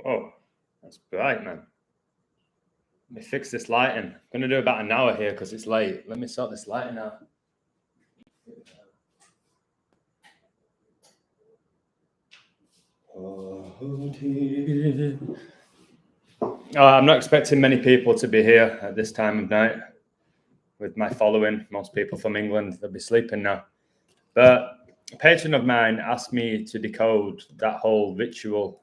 Oh, that's bright, man. Let me fix this lighting. I'm going to do about an hour here because it's late. Let me sort this lighting out. I'm not expecting many people to be here at this time of night with my following. Most people from England, they'll be sleeping now. But a patron of mine asked me to decode that whole ritual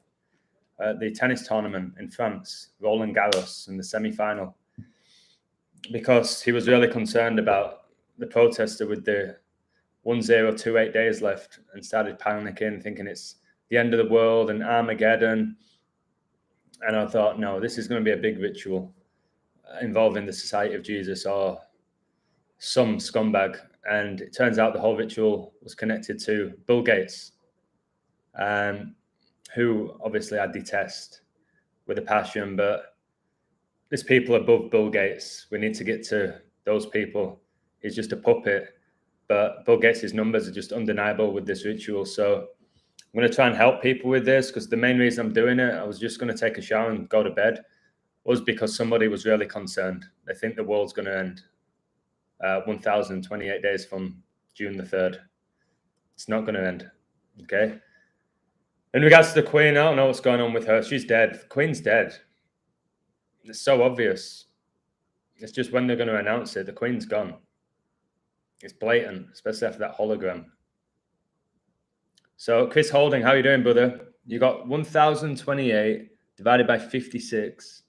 at the tennis tournament in France, Roland Garros, in the semi-final, because he was really concerned about the protester with the 1028 days left and started panicking, thinking it's the end of the world and Armageddon. And I thought, no, this is going to be a big ritual involving the Society of Jesus or some scumbag. And it turns out the whole ritual was connected to Bill Gates, who obviously I detest with a passion, but there's people above Bill Gates. We need to get to those people. He's just a puppet, but Bill Gates' numbers are just undeniable with this ritual. So I'm going to try and help people with this, because the main reason I'm doing it, I was just going to take a shower and go to bed, was because somebody was really concerned. They think the world's going to end 1,028 days from June the 3rd. It's not going to end, okay? In regards to the Queen, I don't know what's going on with her. She's dead. The Queen's dead. It's so obvious. It's just when they're going to announce it, the Queen's gone. It's blatant, especially after that hologram. So, Chris Holding, how you doing, brother? You got 1,028 divided by 56.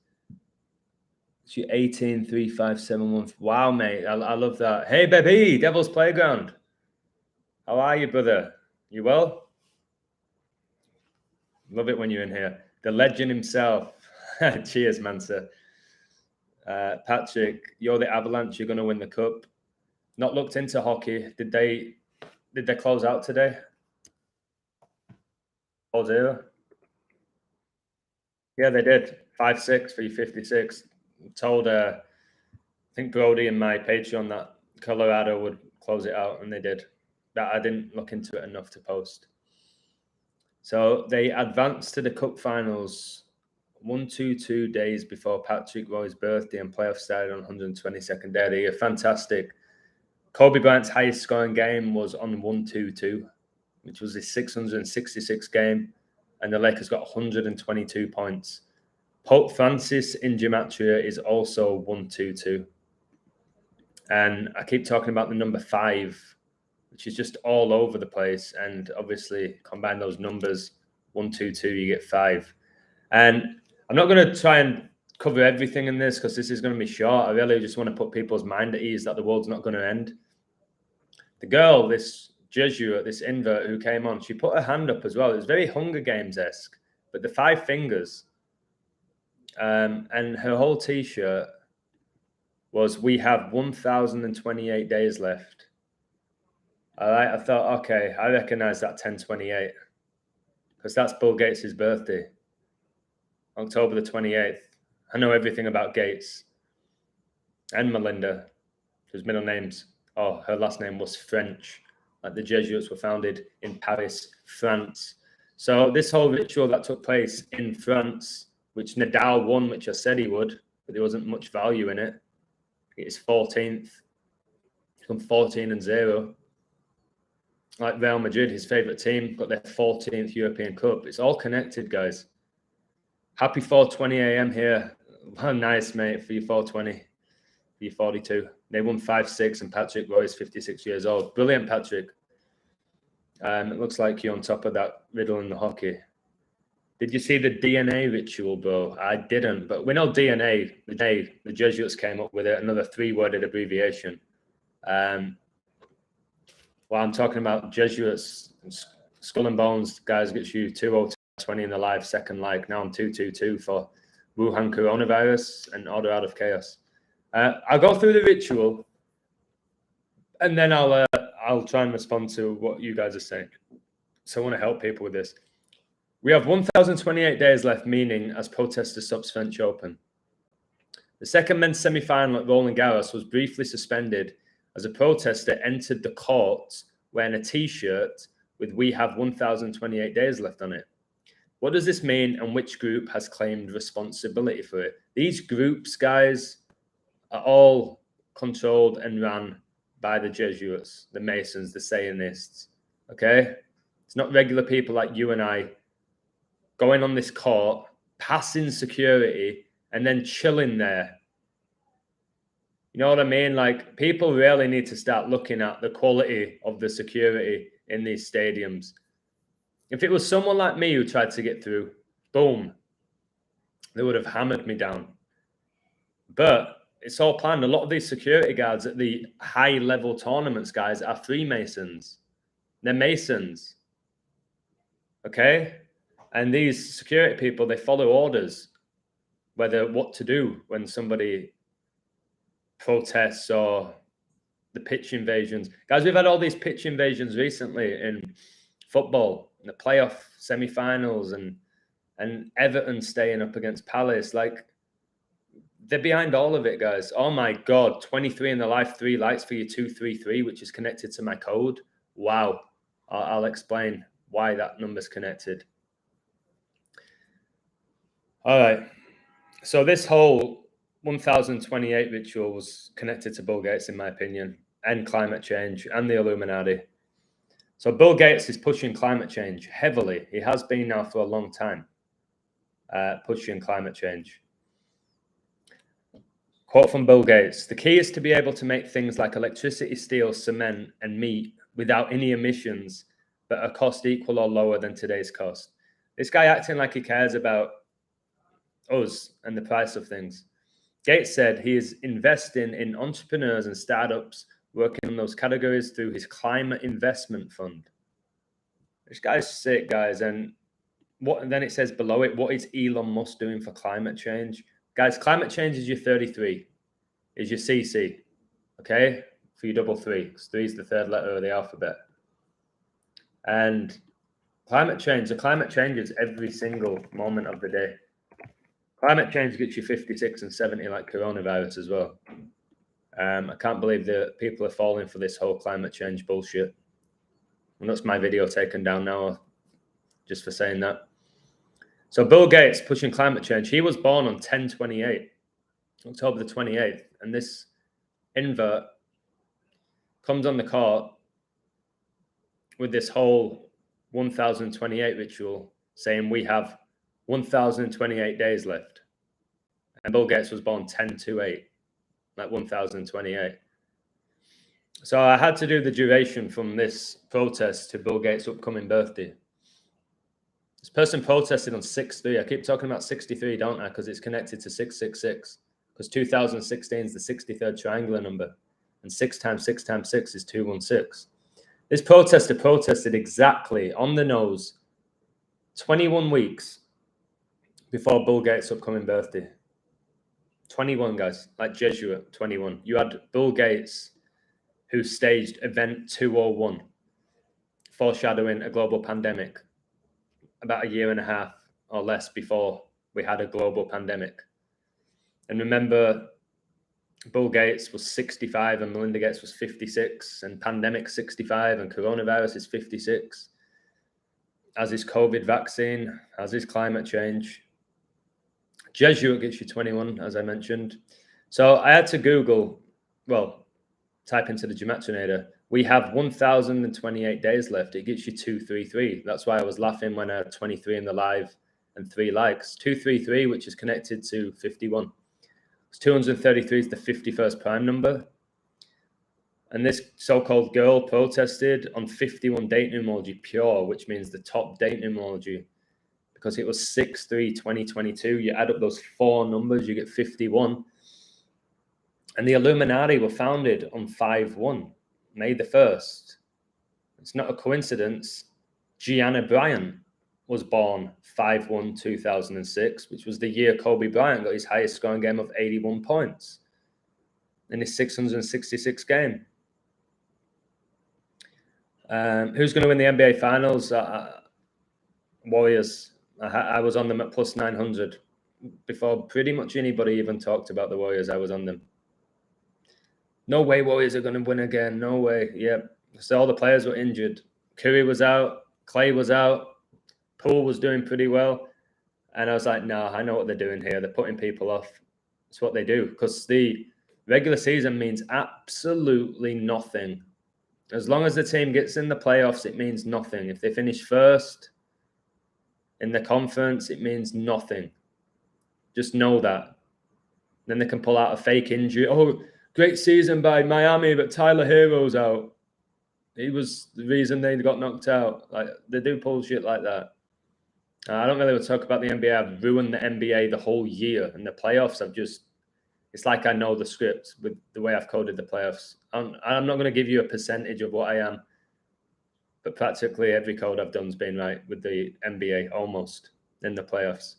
It's your 183571. Wow, mate. I love that. Hey, baby, Devil's Playground. How are you, brother? You well? Love it when you're in here. The legend himself. Cheers, Mansa. Patrick, you're the Avalanche. You're going to win the cup. Not looked into hockey. Did they close out today? 4-0. Yeah, they did. 5-6 for your 56. Told I think Brody and my Patreon that Colorado would close it out, and they did. That I didn't look into it enough to post. So they advanced to the Cup Finals 122 days before Patrick Roy's birthday, and playoffs started on 122nd day of the year. Fantastic. Kobe Bryant's highest scoring game was on 122, which was his 666th game, and the Lakers got 122 points. Pope Francis in Gematria is also 122. And I keep talking about the number 5, which is just all over the place. And obviously, combine those numbers, 122, you get 5. And I'm not going to try and cover everything in this, because this is going to be short. I really just want to put people's mind at ease that the world's not going to end. The girl, this Jesuit, this invert who came on, she put her hand up as well. It was very Hunger Games-esque, but the 5 fingers. And her whole T-shirt was, "We have 1,028 days left." All right, I thought, okay, I recognize that 1028, because that's Bill Gates' birthday, October the 28th. I know everything about Gates and Melinda, whose middle names, her last name was French. Like the Jesuits were founded in Paris, France. So this whole ritual that took place in France, which Nadal won, which I said he would, but there wasn't much value in it. It's 14th, from 14-0. Like Real Madrid, his favorite team, got their 14th European Cup. It's all connected, guys. Happy 4:20 a.m. here. Well, nice, mate, for your 4:20, for your 42. They won 5-6, and Patrick Roy is 56 years old. Brilliant, Patrick. It looks like you're on top of that riddle in the hockey. Did you see the DNA ritual, bro? I didn't, but we know DNA. The Jesuits came up with it, another 3-worded abbreviation. While I'm talking about Jesuits, Skull and Bones, guys, gets you 2:20 in the live second like. Now I'm 222 for Wuhan coronavirus and Order Out of Chaos. I'll go through the ritual, and then I'll try and respond to what you guys are saying. So I want to help people with this. We have 1,028 days left, meaning as protester stops French Open. The second men's semi-final at Roland Garros was briefly suspended as a protester entered the court wearing a T-shirt with "We have 1,028 days left" on it. What does this mean, and which group has claimed responsibility for it? These groups, guys, are all controlled and run by the Jesuits, the Masons, the Zionists. Okay? It's not regular people like you and I going on this court, passing security, and then chilling there. You know what I mean? Like, people really need to start looking at the quality of the security in these stadiums. If it was someone like me who tried to get through, boom, they would have hammered me down. But it's all planned. A lot of these security guards at the high-level tournaments, guys, are Freemasons. They're Masons. Okay? And these security people, they follow orders, whether what to do when somebody protests or the pitch invasions. Guys, we've had all these pitch invasions recently in football, in the playoff semi-finals, and Everton staying up against Palace. Like, they're behind all of it, guys. Oh my God, 23 in the life, 3 lights for your 233, which is connected to my code. Wow. I'll explain why that number's connected. All right. So this whole 1028 ritual was connected to Bill Gates, in my opinion, and climate change and the Illuminati. So Bill Gates is pushing climate change heavily. He has been now for a long time, pushing climate change. Quote from Bill Gates: "The key is to be able to make things like electricity, steel, cement, and meat without any emissions, but at a cost equal or lower than today's cost." This guy acting like he cares about us and the price of things. Gates said he is investing in entrepreneurs and startups working in those categories through his climate investment fund. This guy's sick, guys. And then it says below it, what is Elon Musk doing for climate change? Guys, climate change is your 33, is your CC, okay? For your double three, because 3 is the third letter of the alphabet. And the climate changes every single moment of the day. Climate change gets you 56 and 70 like coronavirus as well. I can't believe that people are falling for this whole climate change bullshit. And that's my video taken down now, just for saying that. So Bill Gates pushing climate change. He was born on 10/28, October the 28th. And this invert comes on the court with this whole 1028 ritual, saying we have 1028 days left. And Bill Gates was born 10/28, like 1028. So I had to do the duration from this protest to Bill Gates' upcoming birthday. This person protested on 6/3. I keep talking about 63, don't I? Because it's connected to 666. Because 2016 is the 63rd triangular number. And 6 times 6 times 6 is 216. This protester protested exactly on the nose 21 weeks before Bill Gates' upcoming birthday. 21, guys, like Jesuit, 21. You had Bill Gates, who staged Event 201, foreshadowing a global pandemic about a year and a half or less before we had a global pandemic. And remember, Bill Gates was 65 and Melinda Gates was 56, and pandemic 65 and coronavirus is 56, as is COVID vaccine, as is climate change. Jesuit gets you 21, as I mentioned. So I had to Google, type into the Gematinator. We have 1028 days left. It gets you 233. That's why I was laughing when I had 23 in the live and 3 likes. 233, which is connected to 51. 233 is the 51st prime number. And this so-called girl protested on 51 date numerology pure, which means the top date numerology, because it was 6/3/2022. You add up those 4 numbers, you get 51. And the Illuminati were founded on 5/1, May the 1st. It's not a coincidence. Gianna Bryant was born 5/1/2006, which was the year Kobe Bryant got his highest scoring game of 81 points in his 666 game. Who's going to win the NBA Finals? Warriors. I was on them at plus 900. Before pretty much anybody even talked about the Warriors, I was on them. No way Warriors are going to win again. No way. Yep. So all the players were injured. Curry was out. Clay was out. Poole was doing pretty well. And I was like, no, I know what they're doing here. They're putting people off. It's what they do, because the regular season means absolutely nothing. As long as the team gets in the playoffs, it means nothing. If they finish first in the conference, it means nothing. Just know that. Then they can pull out a fake injury. Oh, great season by Miami, but Tyler Hero's out. He was the reason they got knocked out. Like, they do pull shit like that. I don't really want to talk about the NBA. I've ruined the NBA the whole year. And the playoffs, it's like I know the script with the way I've coded the playoffs. I'm not going to give you a percentage of what I am, but practically every code I've done's been right with the NBA, almost, in the playoffs.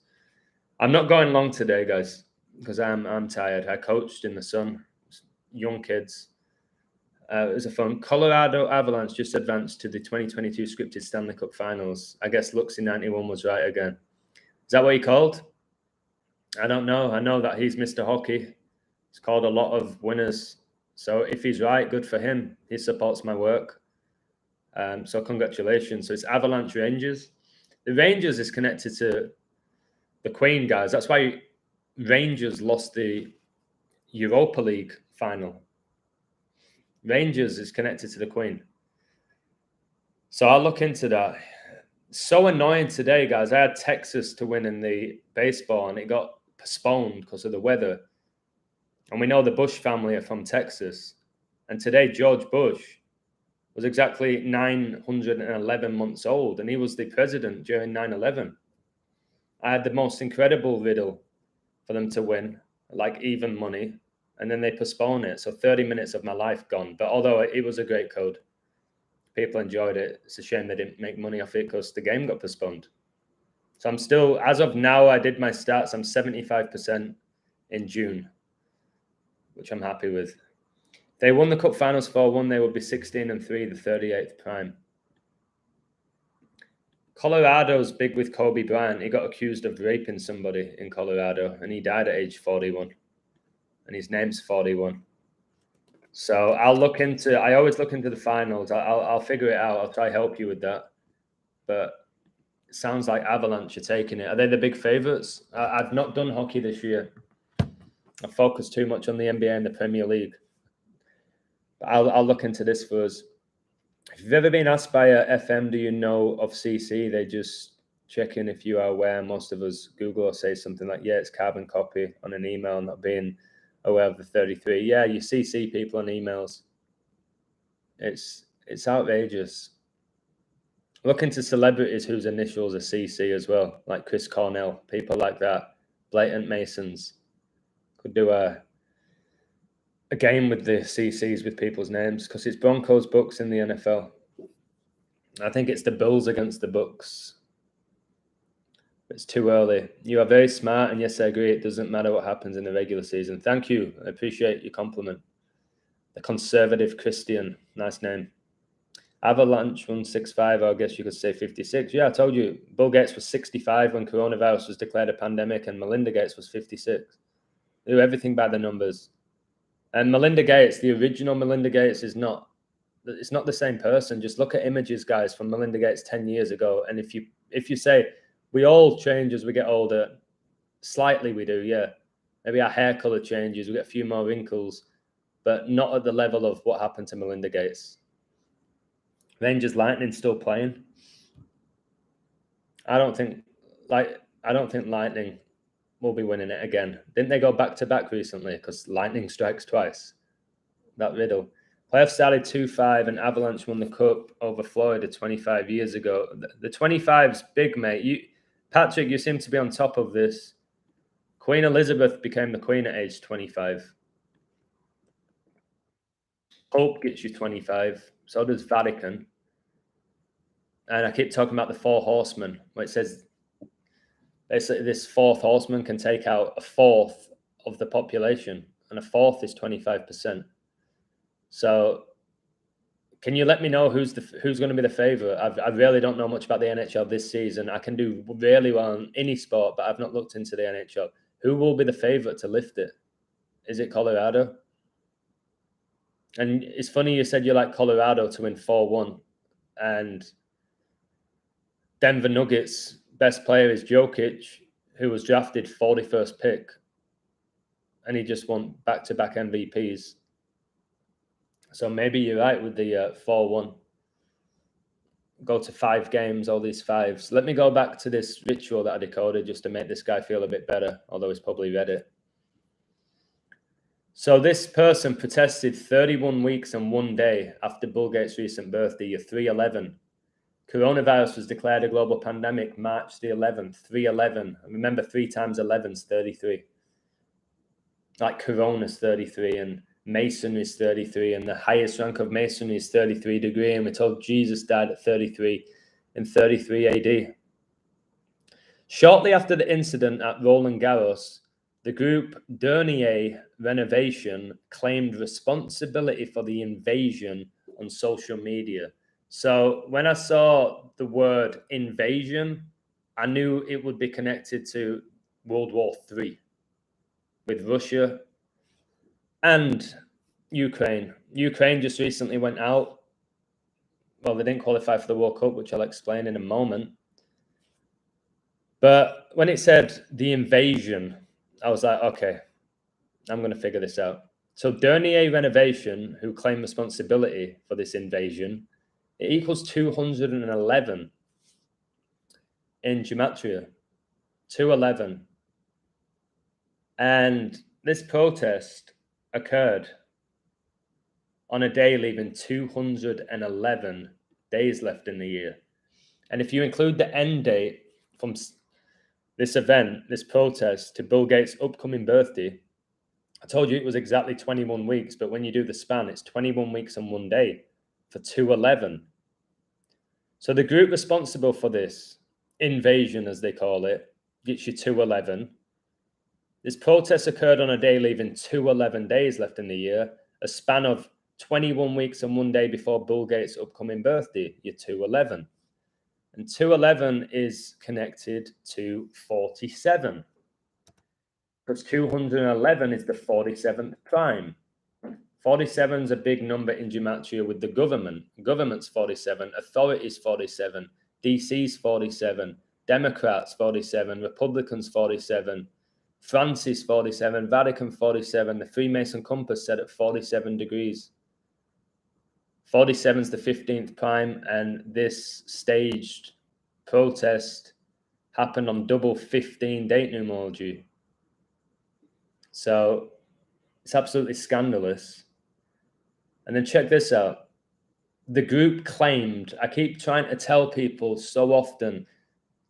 I'm not going long today, guys, because I'm tired. I coached in the sun, young kids. It was a fun. Colorado Avalanche just advanced to the 2022 scripted Stanley Cup Finals. I guess Luxy91 was right again. Is that what he called? I don't know. I know that he's Mr. Hockey. He's called a lot of winners. So if he's right, good for him. He supports my work. So congratulations. So it's Avalanche Rangers. The Rangers is connected to the Queen, guys. That's why Rangers lost the Europa League final. Rangers is connected to the Queen. So I'll look into that. So annoying today, guys. I had Texas to win in the baseball, and it got postponed because of the weather. And we know the Bush family are from Texas. And today, George Bush was exactly 911 months old, and he was the president during 9/11. I had the most incredible riddle for them to win, like even money, and then they postpone it. So 30 minutes of my life gone. But although it was a great code, people enjoyed it. It's a shame they didn't make money off it because the game got postponed. So I'm still, as of now, I did my stats. I'm 75% in June, which I'm happy with. If they won the Cup Finals 4-1, they would be 16-3, the 38th prime. Colorado's big with Kobe Bryant. He got accused of raping somebody in Colorado, and he died at age 41. And his name's 41. So I always look into the finals. I'll figure it out. I'll try to help you with that. But it sounds like Avalanche are taking it. Are they the big favorites? I've not done hockey this year. I focused too much on the NBA and the Premier League. But I'll look into this for us. If you've ever been asked by a FM, do you know of CC? They just check in if you are aware. Most of us Google or say something like, yeah, it's carbon copy on an email, not being aware of the 33. Yeah, you CC people on emails. It's outrageous. Look into celebrities whose initials are CC as well, like Chris Cornell, people like that. Blatant Masons. Could do a game with the CCs with people's names, because it's Broncos Bucks in the NFL. I think it's the Bills against the Bucks. It's too early. You are very smart, and yes, I agree. It doesn't matter what happens in the regular season. Thank you. I appreciate your compliment. The Conservative Christian. Nice name. Avalanche 165, I guess you could say 56. Yeah, I told you, Bill Gates was 65 when coronavirus was declared a pandemic, and Melinda Gates was 56. They do everything by the numbers. And Melinda Gates, the original Melinda Gates, it's not the same person. Just look at images, guys, from Melinda Gates 10 years ago. And if you say, we all change as we get older, slightly we do, yeah. Maybe our hair color changes, we get a few more wrinkles, but not at the level of what happened to Melinda Gates. Rangers Lightning still playing. I don't think Lightning will be winning it again. Didn't they go back-to-back recently? Because Lightning strikes twice. That riddle. Playoffs started 2-5, and Avalanche won the Cup over Florida 25 years ago. The 25's big, mate. Patrick, you seem to be on top of this. Queen Elizabeth became the Queen at age 25. Pope gets you 25. So does Vatican. And I keep talking about the four horsemen, where it says this fourth horseman can take out a fourth of the population, and a fourth is 25%. So can you let me know who's going to be the favorite? I really don't know much about the NHL this season. I can do really well in any sport, but I've not looked into the NHL. Who will be the favorite to lift it? Is it Colorado? And it's funny you said you like Colorado to win 4-1. And Denver Nuggets best player is Jokic, who was drafted 41st pick, and he just won back-to-back MVPs. So maybe you're right with the 4-1. Go to 5 games, all these 5s. Let me go back to this ritual that I decoded just to make this guy feel a bit better, although he's probably read it. So this person protested 31 weeks and 1 day after Bill Gates' recent birthday, year 311. Coronavirus was declared a global pandemic March the 11th, 311. Remember, 3 times 11 is 33. Like Corona's 33 and Masonry is 33, and the highest rank of Masonry is 33 degree, and we're told Jesus died at 33 in 33 AD. Shortly after the incident at Roland Garros, the group Dernier Renovation claimed responsibility for the invasion on social media. So when I saw the word invasion, I knew it would be connected to World War III with Russia and Ukraine. Ukraine just recently went out. Well, they didn't qualify for the World Cup, which I'll explain in a moment. But when it said the invasion, I was like, okay, I'm going to figure this out. So Dernier Renovation, who claim responsibility for this invasion, it equals 211 in gematria. 211. And this protest occurred on a day leaving 211 days left in the year. And if you include the end date from this event, this protest, to Bill Gates' upcoming birthday, I told you it was exactly 21 weeks, but when you do the span, it's 21 weeks and 1 day for 211. So the group responsible for this invasion, as they call it, gets you 211. This protest occurred on a day leaving 211 days left in the year, a span of 21 weeks and 1 day before Bill Gates' upcoming birthday, you're 211. And 211 is connected to 47. Because 211 is the 47th prime. 47 is a big number in gematria with the government. Government's 47, authorities 47, DC's 47, Democrats 47, Republicans 47, Francis 47, Vatican 47, the Freemason compass set at 47 degrees. 47 is the 15th prime, and this staged protest happened on double 15 date numerology. So it's absolutely scandalous. And then check this out. The group claimed, I keep trying to tell people so often,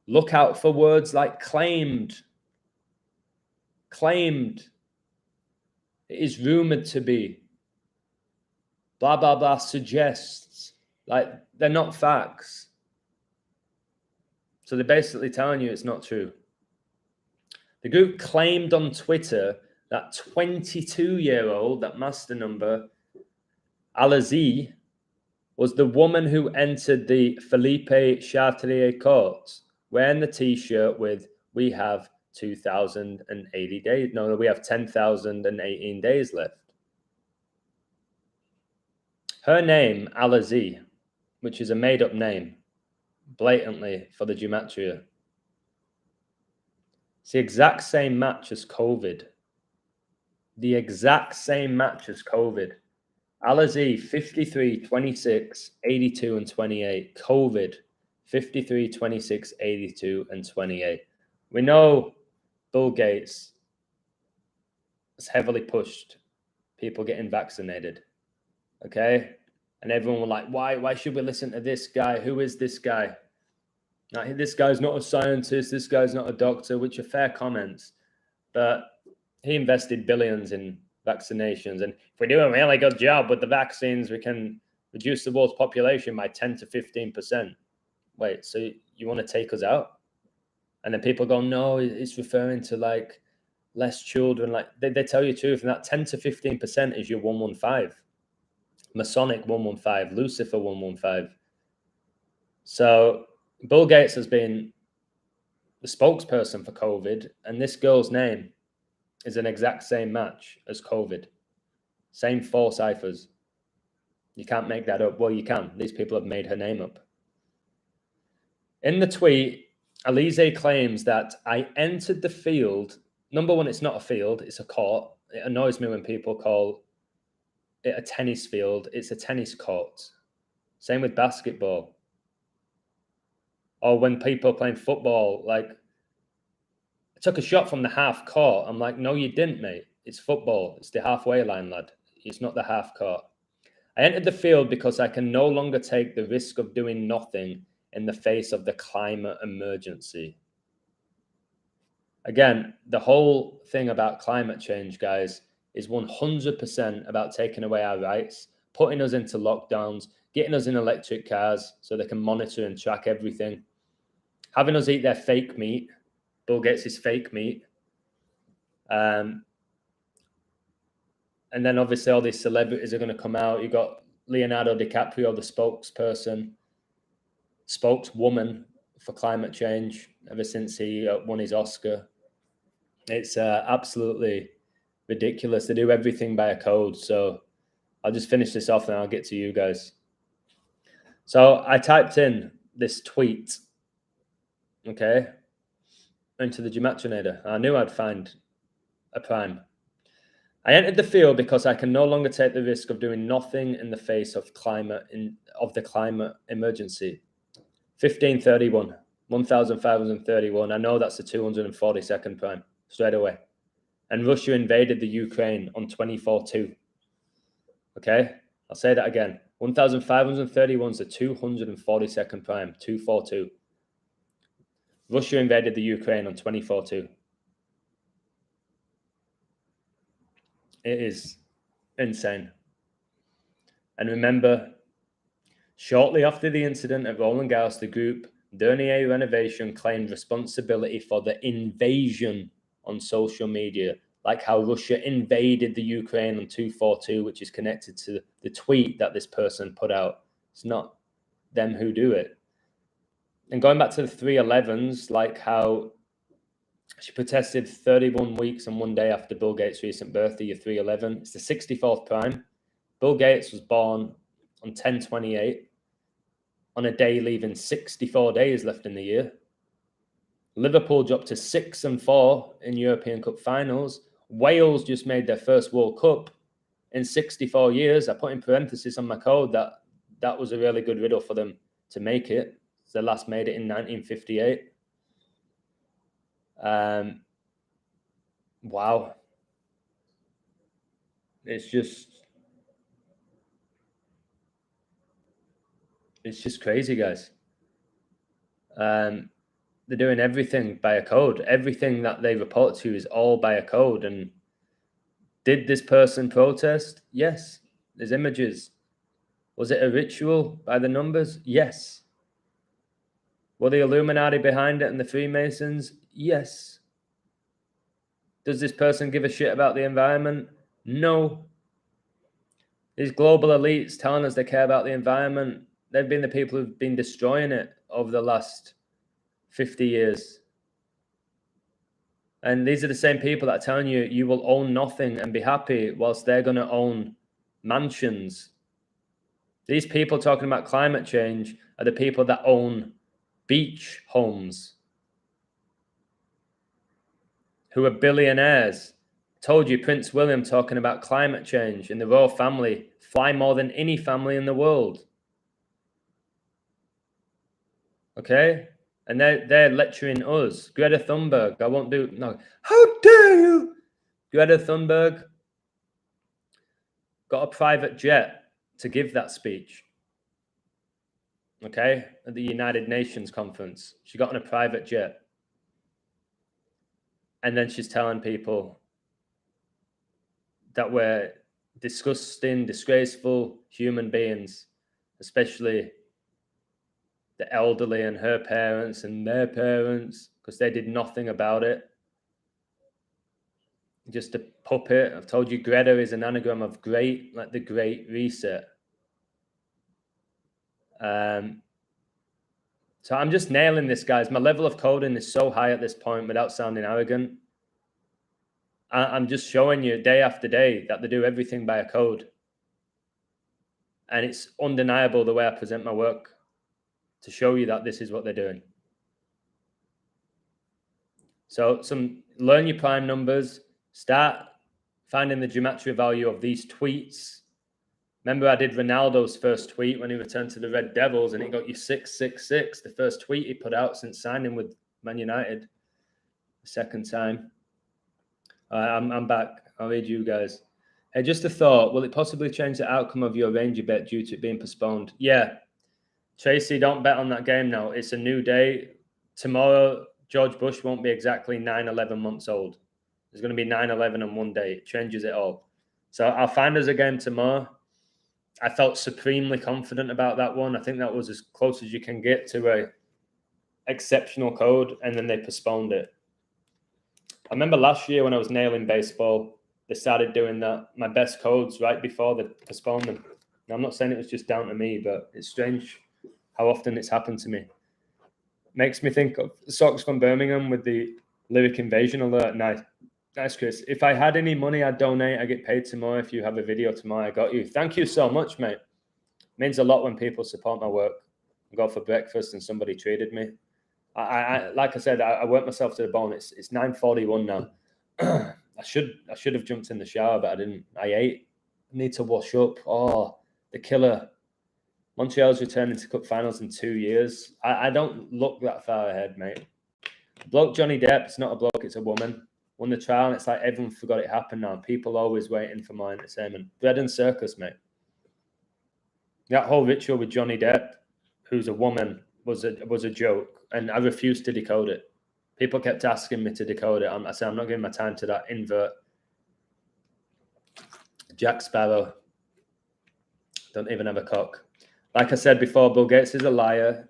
look out for words like claimed. Claimed. It is rumored to be. Blah, blah, blah, suggests. Like, they're not facts. So they're basically telling you it's not true. The group claimed on Twitter that 22-year-old, that master number, Alazi, was the woman who entered the Philippe Chartier courts wearing the t-shirt with, we have 2,080 days. No, we have 10,018 days left. Her name, Alazi, which is a made-up name, blatantly for the gematria. It's the exact same match as COVID. The exact same match as COVID. Alazi, 53, 26, 82, and 28. COVID, 53, 26, 82, and 28. We know Bill Gates has heavily pushed people getting vaccinated. Okay? And everyone was like, why should we listen to this guy? Who is this guy? Now, this guy's not a scientist. This guy's not a doctor, which are fair comments. But he invested billions in vaccinations. And if we do a really good job with the vaccines, we can reduce the world's population by 10 to 15%. Wait, so you want to take us out? And then people go, no, it's referring to like less children. Like they tell you the truth. And that 10 to 15% is your 115. Masonic 115, Lucifer 115. So Bill Gates has been the spokesperson for COVID, and this girl's name is an exact same match as COVID. Same 4 ciphers. You can't make that up. Well, you can. These people have made her name up. In the tweet, Elise claims that I entered the field. Number one, it's not a field, it's a court. It annoys me when people call it a tennis field. It's a tennis court. Same with basketball. Or when people are playing football, like, I took a shot from the half court. I'm like, no, you didn't, mate. It's football. It's the halfway line, lad. It's not the half court. I entered the field because I can no longer take the risk of doing nothing in the face of the climate emergency. Again, the whole thing about climate change, guys, is 100% about taking away our rights, putting us into lockdowns, getting us in electric cars so they can monitor and track everything, having us eat their fake meat, Bill Gates' fake meat. And then obviously all these celebrities are going to come out. You got Leonardo DiCaprio, the spokeswoman for climate change ever since he won his Oscar. It's absolutely ridiculous. They do everything by a code. So I'll just finish this off and I'll get to you guys. So I typed in this tweet, okay, into the Gematrinator. I knew I'd find a prime. I entered the field because I can no longer take the risk of doing nothing in the face of the climate emergency. 1531, 1531. I know that's the 242nd prime straight away. And Russia invaded the Ukraine on 24/2. Okay, I'll say that again. 1531 is the 242nd prime, 242. Russia invaded the Ukraine on 24/2. It is insane. And remember, shortly after the incident at Roland Garros, the group Dernier Renovation claimed responsibility for the invasion on social media, like how Russia invaded the Ukraine on 242, which is connected to the tweet that this person put out. It's not them who do it. And going back to the 311s, like how she protested 31 weeks and 1 day after Bill Gates' recent birthday, year 311. It's the 64th prime. Bill Gates was born on 10/28, on a day leaving 64 days left in the year. Liverpool dropped to 6-4 in European Cup finals. Wales just made their first World Cup in 64 years. I put in parentheses on my code that that was a really good riddle for them to make it. They last made it in 1958. Wow. It's just crazy, guys. They're doing everything by a code. Everything that they report to is all by a code. And did this person protest? Yes. There's images. Was it a ritual by the numbers? Yes. Were the Illuminati behind it and the Freemasons? Yes. Does this person give a shit about the environment? No. These global elites telling us they care about the environment, they've been the people who've been destroying it over the last 50 years. And these are the same people that are telling you you will own nothing and be happy, whilst they're going to own mansions. These people talking about climate change are the people that own beach homes, who are billionaires. Told you, Prince William talking about climate change, and the royal family fly more than any family in the world. Okay? And they're lecturing us. Greta Thunberg, I won't do, no. How dare you? Greta Thunberg got a private jet to give that speech. Okay? At the United Nations conference. She got on a private jet. And then she's telling people that we're disgusting, disgraceful human beings, especially the elderly and her parents and their parents, because they did nothing about it. Just a puppet. I've told you Greta is an anagram of great, like the Great Reset. So I'm just nailing this, guys. My level of coding is so high at this point without sounding arrogant. I'm just showing you day after day that they do everything by a code. And it's undeniable the way I present my work to show you that this is what they're doing. So learn your prime numbers, start finding the geometry value of these tweets. Remember, I did Ronaldo's first tweet when he returned to the Red Devils, and it got you 666, the first tweet he put out since signing with Man United. The second time. I'm back. I'll read you guys. Hey, just a thought. Will it possibly change the outcome of your Ranger bet due to it being postponed? Yeah. Tracy, don't bet on that game now. It's a new day. Tomorrow, George Bush won't be exactly 9-11 months old. There's going to be 9-11 in one day. It changes it all. So I'll find us a game tomorrow. I felt supremely confident about that one. I think that was as close as you can get to a exceptional code, and then they postponed it. I remember last year when I was nailing baseball, they started doing that. My best codes right before they postponed them. Now, I'm not saying it was just down to me, but it's strange how often it's happened to me. Makes me think of Sox from Birmingham with the Lyric Invasion alert. Nice, Chris. If I had any money, I'd donate. I get paid tomorrow. If you have a video tomorrow, I got you. Thank you so much, mate. It means a lot when people support my work. I go for breakfast and somebody treated me. I like I said, I worked myself to the bone. It's 9:41 now. I should have jumped in the shower, but I didn't. I ate. I need to wash up. Oh, the killer. Montreal's returning to Cup finals in 2 years. I don't look that far ahead, mate. Bloke Johnny Depp, it's not a bloke, it's a woman. Won the trial, and it's like everyone forgot it happened now. People always waiting for more entertainment. Bread and circus, mate. That whole ritual with Johnny Depp, who's a woman, was a joke, and I refused to decode it. People kept asking me to decode it. I said, I'm not giving my time to that invert. Jack Sparrow. Don't even have a cock. Like I said before, Bill Gates is a liar.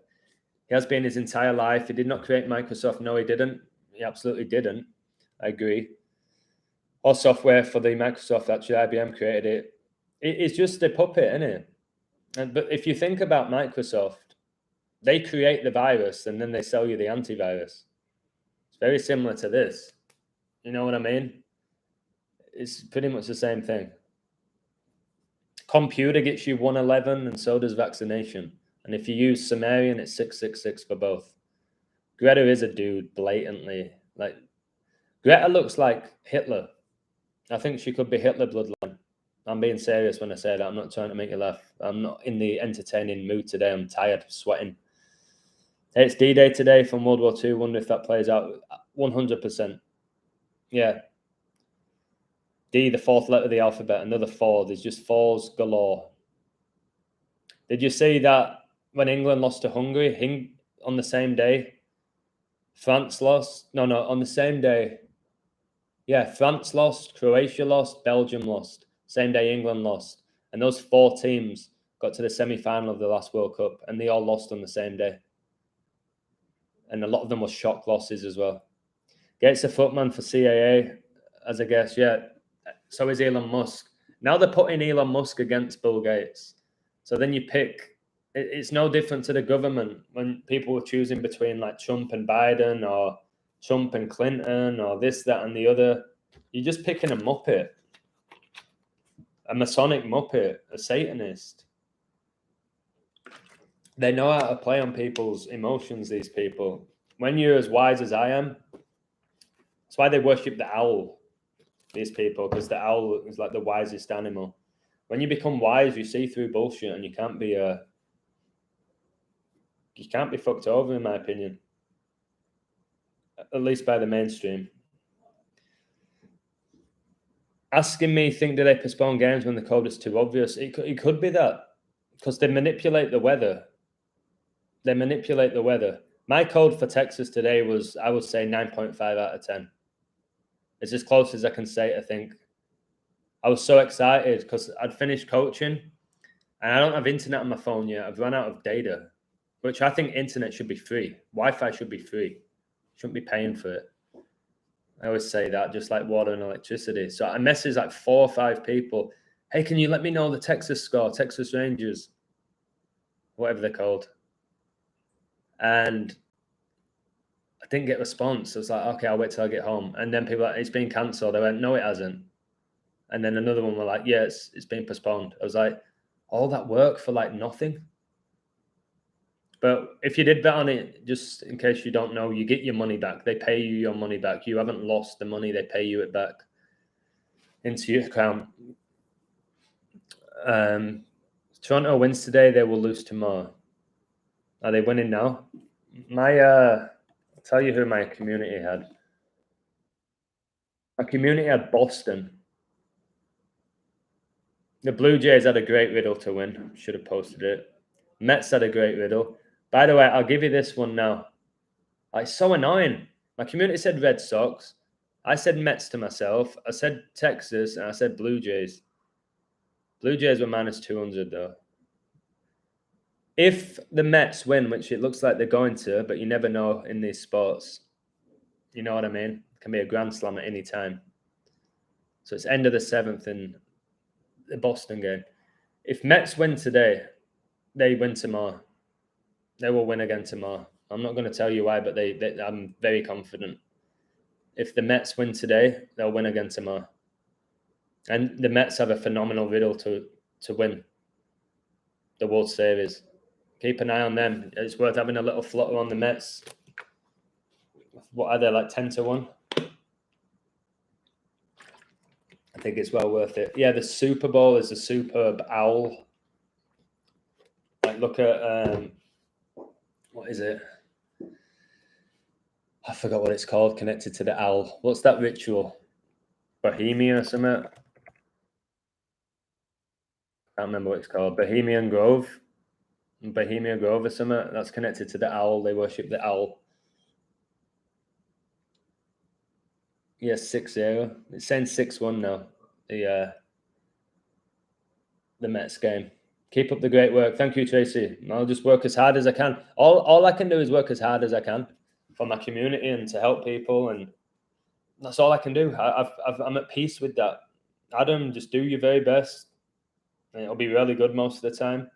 He has been his entire life. He did not create Microsoft. No, he didn't. He absolutely didn't. I agree. Or software for the Microsoft, actually, IBM created it. It's just a puppet, isn't it? But if you think about Microsoft, they create the virus and then they sell you the antivirus. It's very similar to this. You know what I mean? It's pretty much the same thing. Computer gets you 111 and so does vaccination. And if you use Sumerian, it's 666 for both. Greta is a dude, blatantly. Like, Greta looks like Hitler. I think she could be Hitler bloodline. I'm being serious when I say that. I'm not trying to make you laugh. I'm not in the entertaining mood today. I'm tired, sweating. Hey, it's D-Day today from World War II. Wonder if that plays out. 100%. Yeah. D, the fourth letter of the alphabet. Another 4. There's just 4s galore. Did you see that when England lost to Hungary, on the same day, France lost? No, on the same day. Yeah, France lost, Croatia lost, Belgium lost. Same day England lost. And those 4 teams got to the semi-final of the last World Cup, and they all lost on the same day. And a lot of them were shock losses as well. Gates a footman for CAA, as I guess, yeah. So is Elon Musk. Now they're putting Elon Musk against Bill Gates. So then you pick. It's no different to the government when people were choosing between like Trump and Biden or Trump and Clinton or this, that, and the other. You're just picking a Muppet. A Masonic Muppet, a Satanist. They know how to play on people's emotions, these people. When you're as wise as I am, that's why they worship the owl, these people, because the owl is like the wisest animal. When you become wise, you see through bullshit, and you can't be fucked over, in my opinion. At least by the mainstream. Asking me, do they postpone games when the code is too obvious? It could be that, because they manipulate the weather. My code for Texas today was, I would say, 9.5 out of 10. It's as close as I can say, I think. I was so excited because I'd finished coaching and I don't have internet on my phone yet. I've run out of data, which I think internet should be free. Wi-Fi should be free. Shouldn't be paying for it. I always say that, just like water and electricity. So I messaged like 4 or 5 people. Hey, can you let me know the Texas score, Texas Rangers, whatever they're called? And I didn't get a response. I was like, okay, I'll wait till I get home. And then people were like, it's been cancelled. I went, no, it hasn't. And then another one were like, yes, it's been postponed. I was like, all that work for like nothing. But if you did bet on it, just in case you don't know, you get your money back. They pay you your money back. You haven't lost the money. They pay you it back into your account. Toronto wins today. They will lose tomorrow. Are they winning now? I'll tell you who my community had. My community had Boston. The Blue Jays had a great riddle to win. Should have posted it. Mets had a great riddle. By the way, I'll give you this one now. It's so annoying. My community said Red Sox. I said Mets to myself. I said Texas, and I said Blue Jays. Blue Jays were minus 200, though. If the Mets win, which it looks like they're going to, but you never know in these sports. You know what I mean? It can be a grand slam at any time. So it's end of the 7th in the Boston game. If Mets win today, they win tomorrow. They will win again tomorrow. I'm not going to tell you why, but I'm very confident. If the Mets win today, they'll win again tomorrow. And the Mets have a phenomenal riddle to win the World Series. Keep an eye on them. It's worth having a little flutter on the Mets. What are they, like 10-1? I think it's well worth it. Yeah, the Super Bowl is a superb owl. Like, look at what is it? I forgot what it's called. Connected to the owl. What's that ritual? Bohemia or something? I can't remember what it's called. Bohemia Grove or something. That's connected to the owl. They worship the owl. Yeah, 6-0. It's saying 6-1 now. The Mets game. Keep up the great work. Thank you, Tracy. I'll just work as hard as I can. All I can do is work as hard as I can for my community and to help people, and that's all I can do. I'm at peace with that. Adam, just do your very best. And it'll be really good most of the time.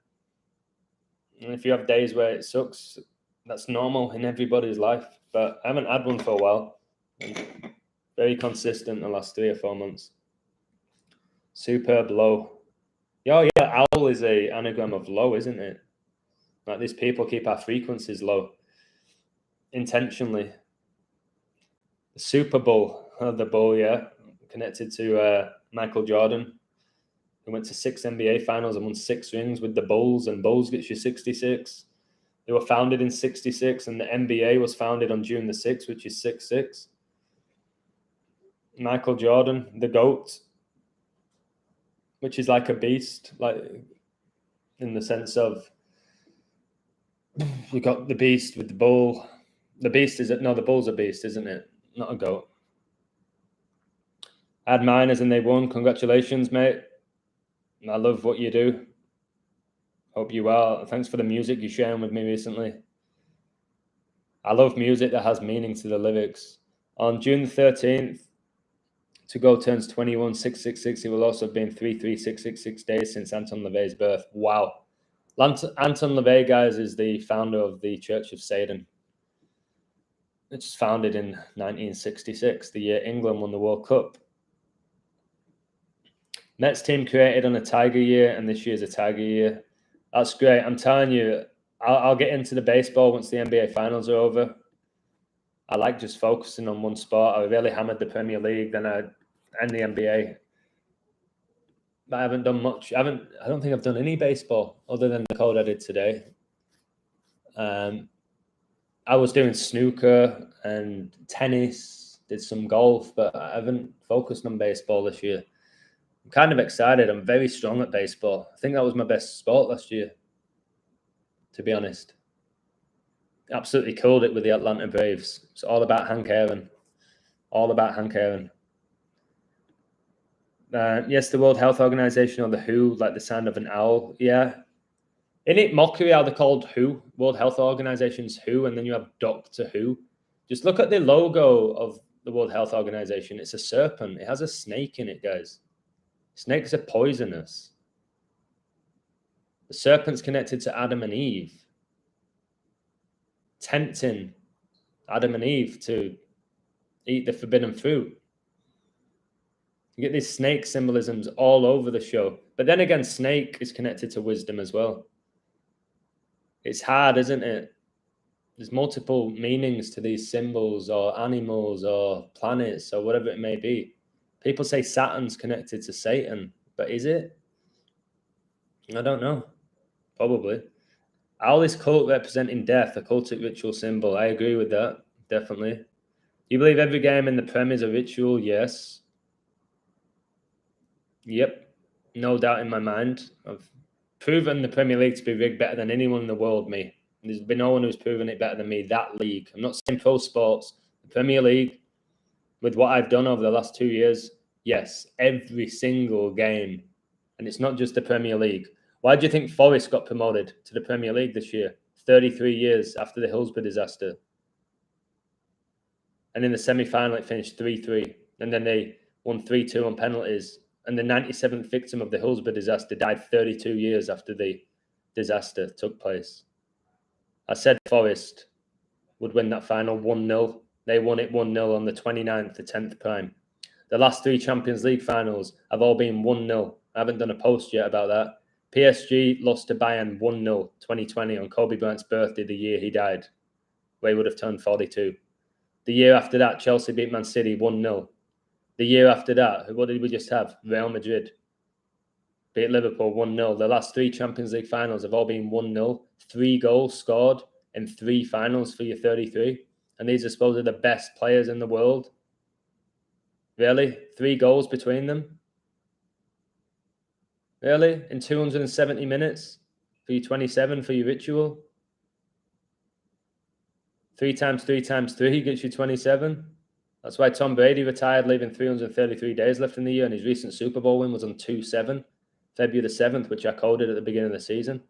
And if you have days where it sucks, that's normal in everybody's life. But I haven't had one for a while. I'm very consistent the last 3 or 4 months. Superb low. Oh yeah, owl is a anagram of low, isn't it? Like, these people keep our frequencies low intentionally. The Super Bowl, the Bowl, yeah, connected to Michael Jordan, who went to 6 NBA finals and won 6 rings with the Bulls, and Bulls gets you 66. They were founded in 66, and the NBA was founded on June the 6th, which is 6-6. Michael Jordan, the GOAT, which is like a beast, like in the sense of you got the beast with the bull. The beast is it? No, the bull's a beast, isn't it? Not a goat. I had miners and they won. Congratulations, mate. I love what you do. Hope you are. Thanks for the music you're sharing with me recently. I love music that has meaning to the lyrics. On June 13th, To Go turns 21, 666. It will also have been 33666 days since Anton LaVey's birth. Wow. Anton LaVey, guys, is the founder of the Church of Satan. It's founded in 1966, the year England won the World Cup. Mets team created on a Tiger year, and this year's a Tiger year. That's great. I'm telling you, I'll get into the baseball once the NBA finals are over. I like just focusing on one sport. I really hammered the Premier League, then I end the NBA. But I haven't done much. I don't think I've done any baseball other than the code I did today. I was doing snooker and tennis, did some golf, but I haven't focused on baseball this year. I'm kind of excited. I'm very strong at baseball. I think that was my best sport last year, to be honest. Absolutely killed it with the Atlanta Braves. It's all about Hank Aaron. All about Hank Aaron. Yes, the World Health Organization, or the WHO, like the sound of an owl. Yeah. Isn't it mockery how they're called WHO? World Health Organization's WHO, and then you have Doctor Who. Just look at the logo of the World Health Organization. It's a serpent. It has a snake in it, guys. Snakes are poisonous. The serpent's connected to Adam and Eve, tempting Adam and Eve to eat the forbidden fruit. You get these snake symbolisms all over the show. But then again, snake is connected to wisdom as well. It's hard, isn't it? There's multiple meanings to these symbols or animals or planets or whatever it may be. People say Saturn's connected to Satan, but is it? I don't know. Probably. All this cult representing death, a cultic ritual symbol. I agree with that. Definitely. You believe every game in the Prem is a ritual? Yes. Yep. No doubt in my mind. I've proven the Premier League to be rigged better than anyone in the world, me. There's been no one who's proven it better than me, that league. I'm not saying pro sports, the Premier League, with what I've done over the last 2 years, yes, every single game. And it's not just the Premier League. Why do you think Forest got promoted to the Premier League this year? 33 years after the Hillsborough disaster. And in the semi-final, it finished 3-3. And then they won 3-2 on penalties. And the 97th victim of the Hillsborough disaster died 32 years after the disaster took place. I said Forest would win that final 1-0. They won it 1-0 on the 29th to 10th prime. The last 3 Champions League finals have all been 1-0. I haven't done a post yet about that. PSG lost to Bayern 1-0 2020 on Kobe Bryant's birthday, the year he died, where he would have turned 42. The year after that, Chelsea beat Man City 1-0. The year after that, what did we just have? Real Madrid beat Liverpool 1-0. The last 3 Champions League finals have all been 1-0. 3 goals scored in 3 finals for your 33. And these are supposedly the best players in the world. Really? 3 goals between them? Really? In 270 minutes? For your 27 for your ritual? 3 times 3 times 3 gets you 27. That's why Tom Brady retired, leaving 333 days left in the year, and his recent Super Bowl win was on 2-7, February the 7th, which I coded at the beginning of the season.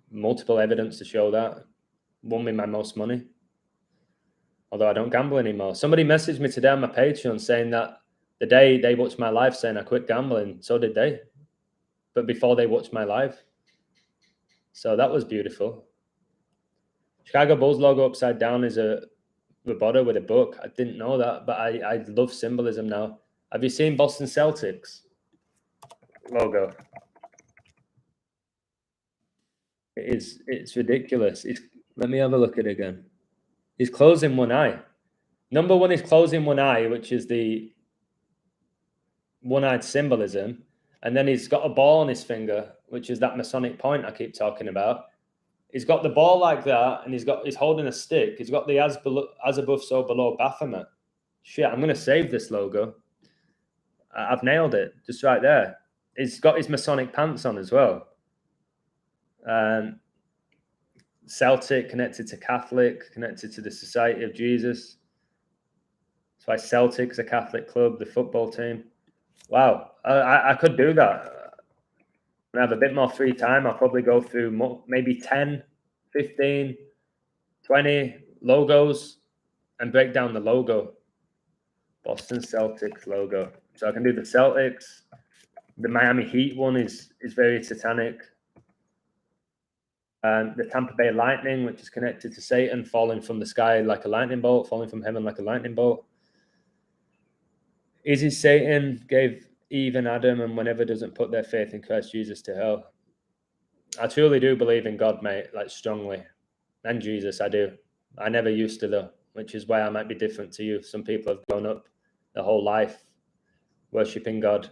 Multiple evidence to show that. Won me my most money. Although I don't gamble anymore. Somebody messaged me today on my Patreon saying that the day they watched my live saying I quit gambling, so did they. But before they watched my live. So that was beautiful. Chicago Bulls logo upside down is a Roboto with a book. I didn't know that, but I love symbolism now. Have you seen Boston Celtics logo? It's ridiculous. Let me have a look at it again. He's closing one eye. Number one is closing one eye, which is the one-eyed symbolism. And then he's got a ball on his finger, which is that Masonic point I keep talking about. He's got the ball like that, and he's holding a stick. He's got the as above, so below Baphomet. Shit, I'm going to save this logo. I've nailed it, just right there. He's got his Masonic pants on as well. Celtic, connected to Catholic, connected to the Society of Jesus. That's why Celtic's a Catholic club, the football team. Wow, I could do that. When I have a bit more free time, I'll probably go through maybe 10, 15, 20 logos and break down the logo. Boston Celtics logo. So I can do the Celtics. The Miami Heat one is very satanic. The Tampa Bay Lightning, which is connected to Satan, falling from the sky like a lightning bolt, falling from heaven like a lightning bolt. Is it Satan gave Eve and Adam and whenever doesn't put their faith in Christ Jesus to hell? I truly do believe in God, mate, like strongly. And Jesus, I do. I never used to, though, which is why I might be different to you. Some people have grown up their whole life worshipping God.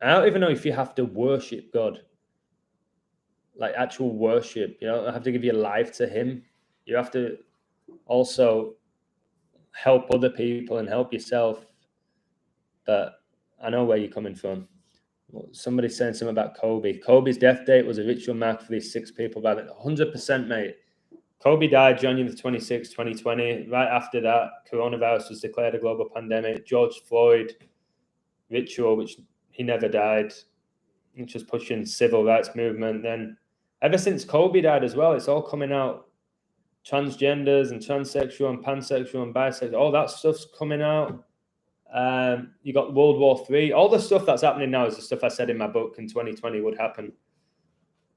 I don't even know if you have to worship God, like actual worship. You don't have to give your life to Him. You have to also help other people and help yourself. But I know where you're coming from. Somebody's saying something about Kobe. Kobe's death date was a ritual mark for these 6 people. 100%, mate. Kobe died January the 26th, 2020. Right after that, coronavirus was declared a global pandemic. George Floyd ritual, which he never died, which was pushing civil rights movement. Then ever since Kobe died as well, it's all coming out. Transgenders and transsexual and pansexual and bisexual, all that stuff's coming out. You got World War III. All the stuff that's happening now is the stuff I said in my book in 2020 would happen.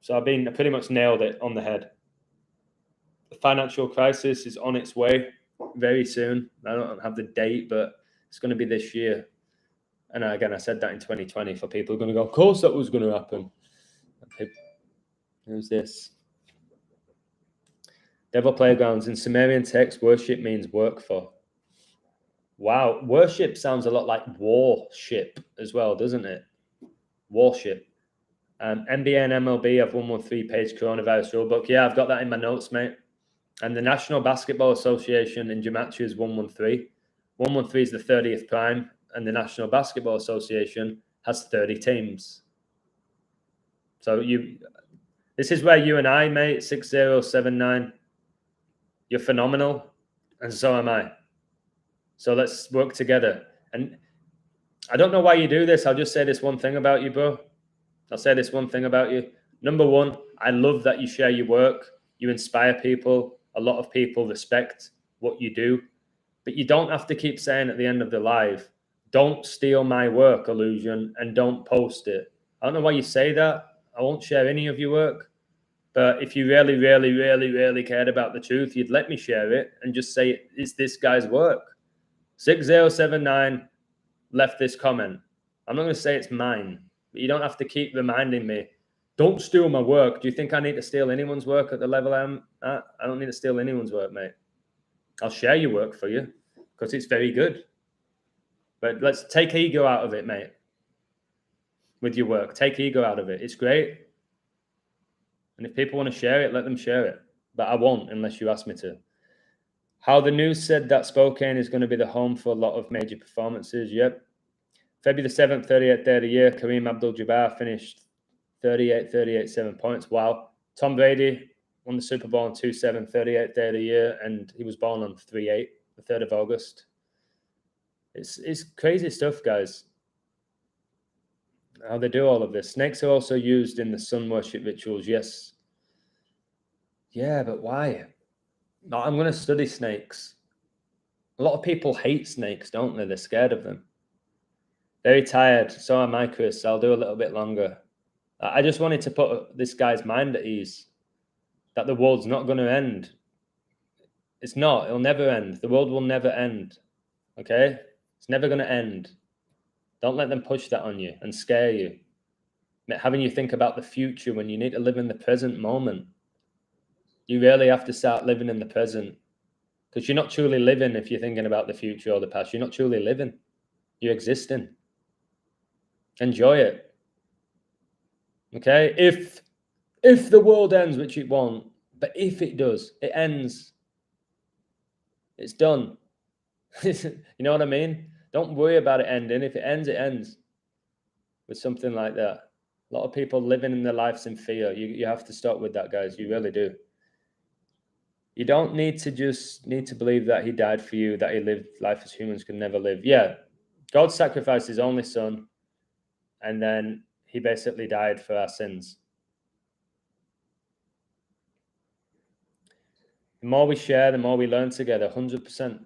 So I pretty much nailed it on the head. The financial crisis is on its way very soon. I don't have the date, but it's going to be this year. And again, I said that in 2020 for people who are going to go, of course that was going to happen. Who's this? Devil Playgrounds. In Sumerian text, worship means work for. Wow. Worship sounds a lot like warship as well, doesn't it? Warship. NBA and MLB have 113-page coronavirus rulebook. Yeah, I've got that in my notes, mate. And the National Basketball Association in gematria is 113. 113 is the 30th prime, and the National Basketball Association has 30 teams. So this is where you and I, mate, 6079, you're phenomenal, and so am I. So let's work together. And I don't know why you do this. I'll just say this one thing about you, bro. I'll say this one thing about you. Number one, I love that you share your work. You inspire people. A lot of people respect what you do. But you don't have to keep saying at the end of the live, don't steal my work, Illusion, and don't post it. I don't know why you say that. I won't share any of your work. But if you really, really, really, really cared about the truth, you'd let me share it and just say it's this guy's work. 6079 left this comment. I'm not going to say it's mine, but you don't have to keep reminding me, don't steal my work. Do you think I need to steal anyone's work at the level I'm at? I don't need to steal anyone's work, mate. I'll share your work for you because it's very good. But let's take ego out of it, mate. With your work, take ego out of it. It's great. And if people want to share it, let them share it. But I won't unless you ask me to. How the news said that Spokane is going to be the home for a lot of major performances. Yep. February the 7th, 38th day of the year, Kareem Abdul-Jabbar finished 38, 7 points. Wow. Tom Brady won the Super Bowl on 2/7, 38th day of the year, and he was born on 3/8, the 3rd of August. It's crazy stuff, guys. How they do all of this. Snakes are also used in the sun worship rituals, yes. Yeah, but why? No, I'm going to study snakes. A lot of people hate snakes, don't they? They're scared of them. Very tired. So am I, Chris. I'll do a little bit longer. I just wanted to put this guy's mind at ease that the world's not going to end. It's not. It'll never end. The world will never end. Okay? It's never going to end. Don't let them push that on you and scare you. Having you think about the future when you need to live in the present moment. You really have to start living in the present because you're not truly living if you're thinking about the future or the past. You're not truly living. You're existing. Enjoy it. Okay? If the world ends, which it won't, but if it does, it ends. It's done. You know what I mean? Don't worry about it ending. If it ends, it ends. With something like that. A lot of people living in their lives in fear. You have to stop with that, guys. You really do. You don't need to believe that he died for you, that he lived life as humans could never live. Yeah, God sacrificed his only son, and then he basically died for our sins. The more we share, the more we learn together, 100%.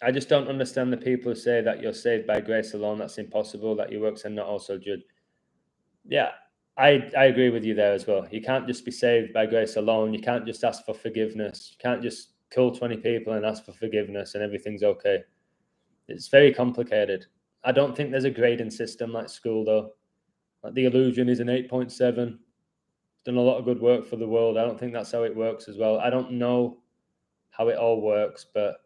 I just don't understand the people who say that you're saved by grace alone. That's impossible, that your works are not also judged. Yeah, I agree with you there as well. You can't just be saved by grace alone. You can't just ask for forgiveness. You can't just kill 20 people and ask for forgiveness and everything's okay. It's very complicated. I don't think there's a grading system like school, though. Like the Illusion is an 8.7. Done a lot of good work for the world. I don't think that's how it works as well. I don't know how it all works, but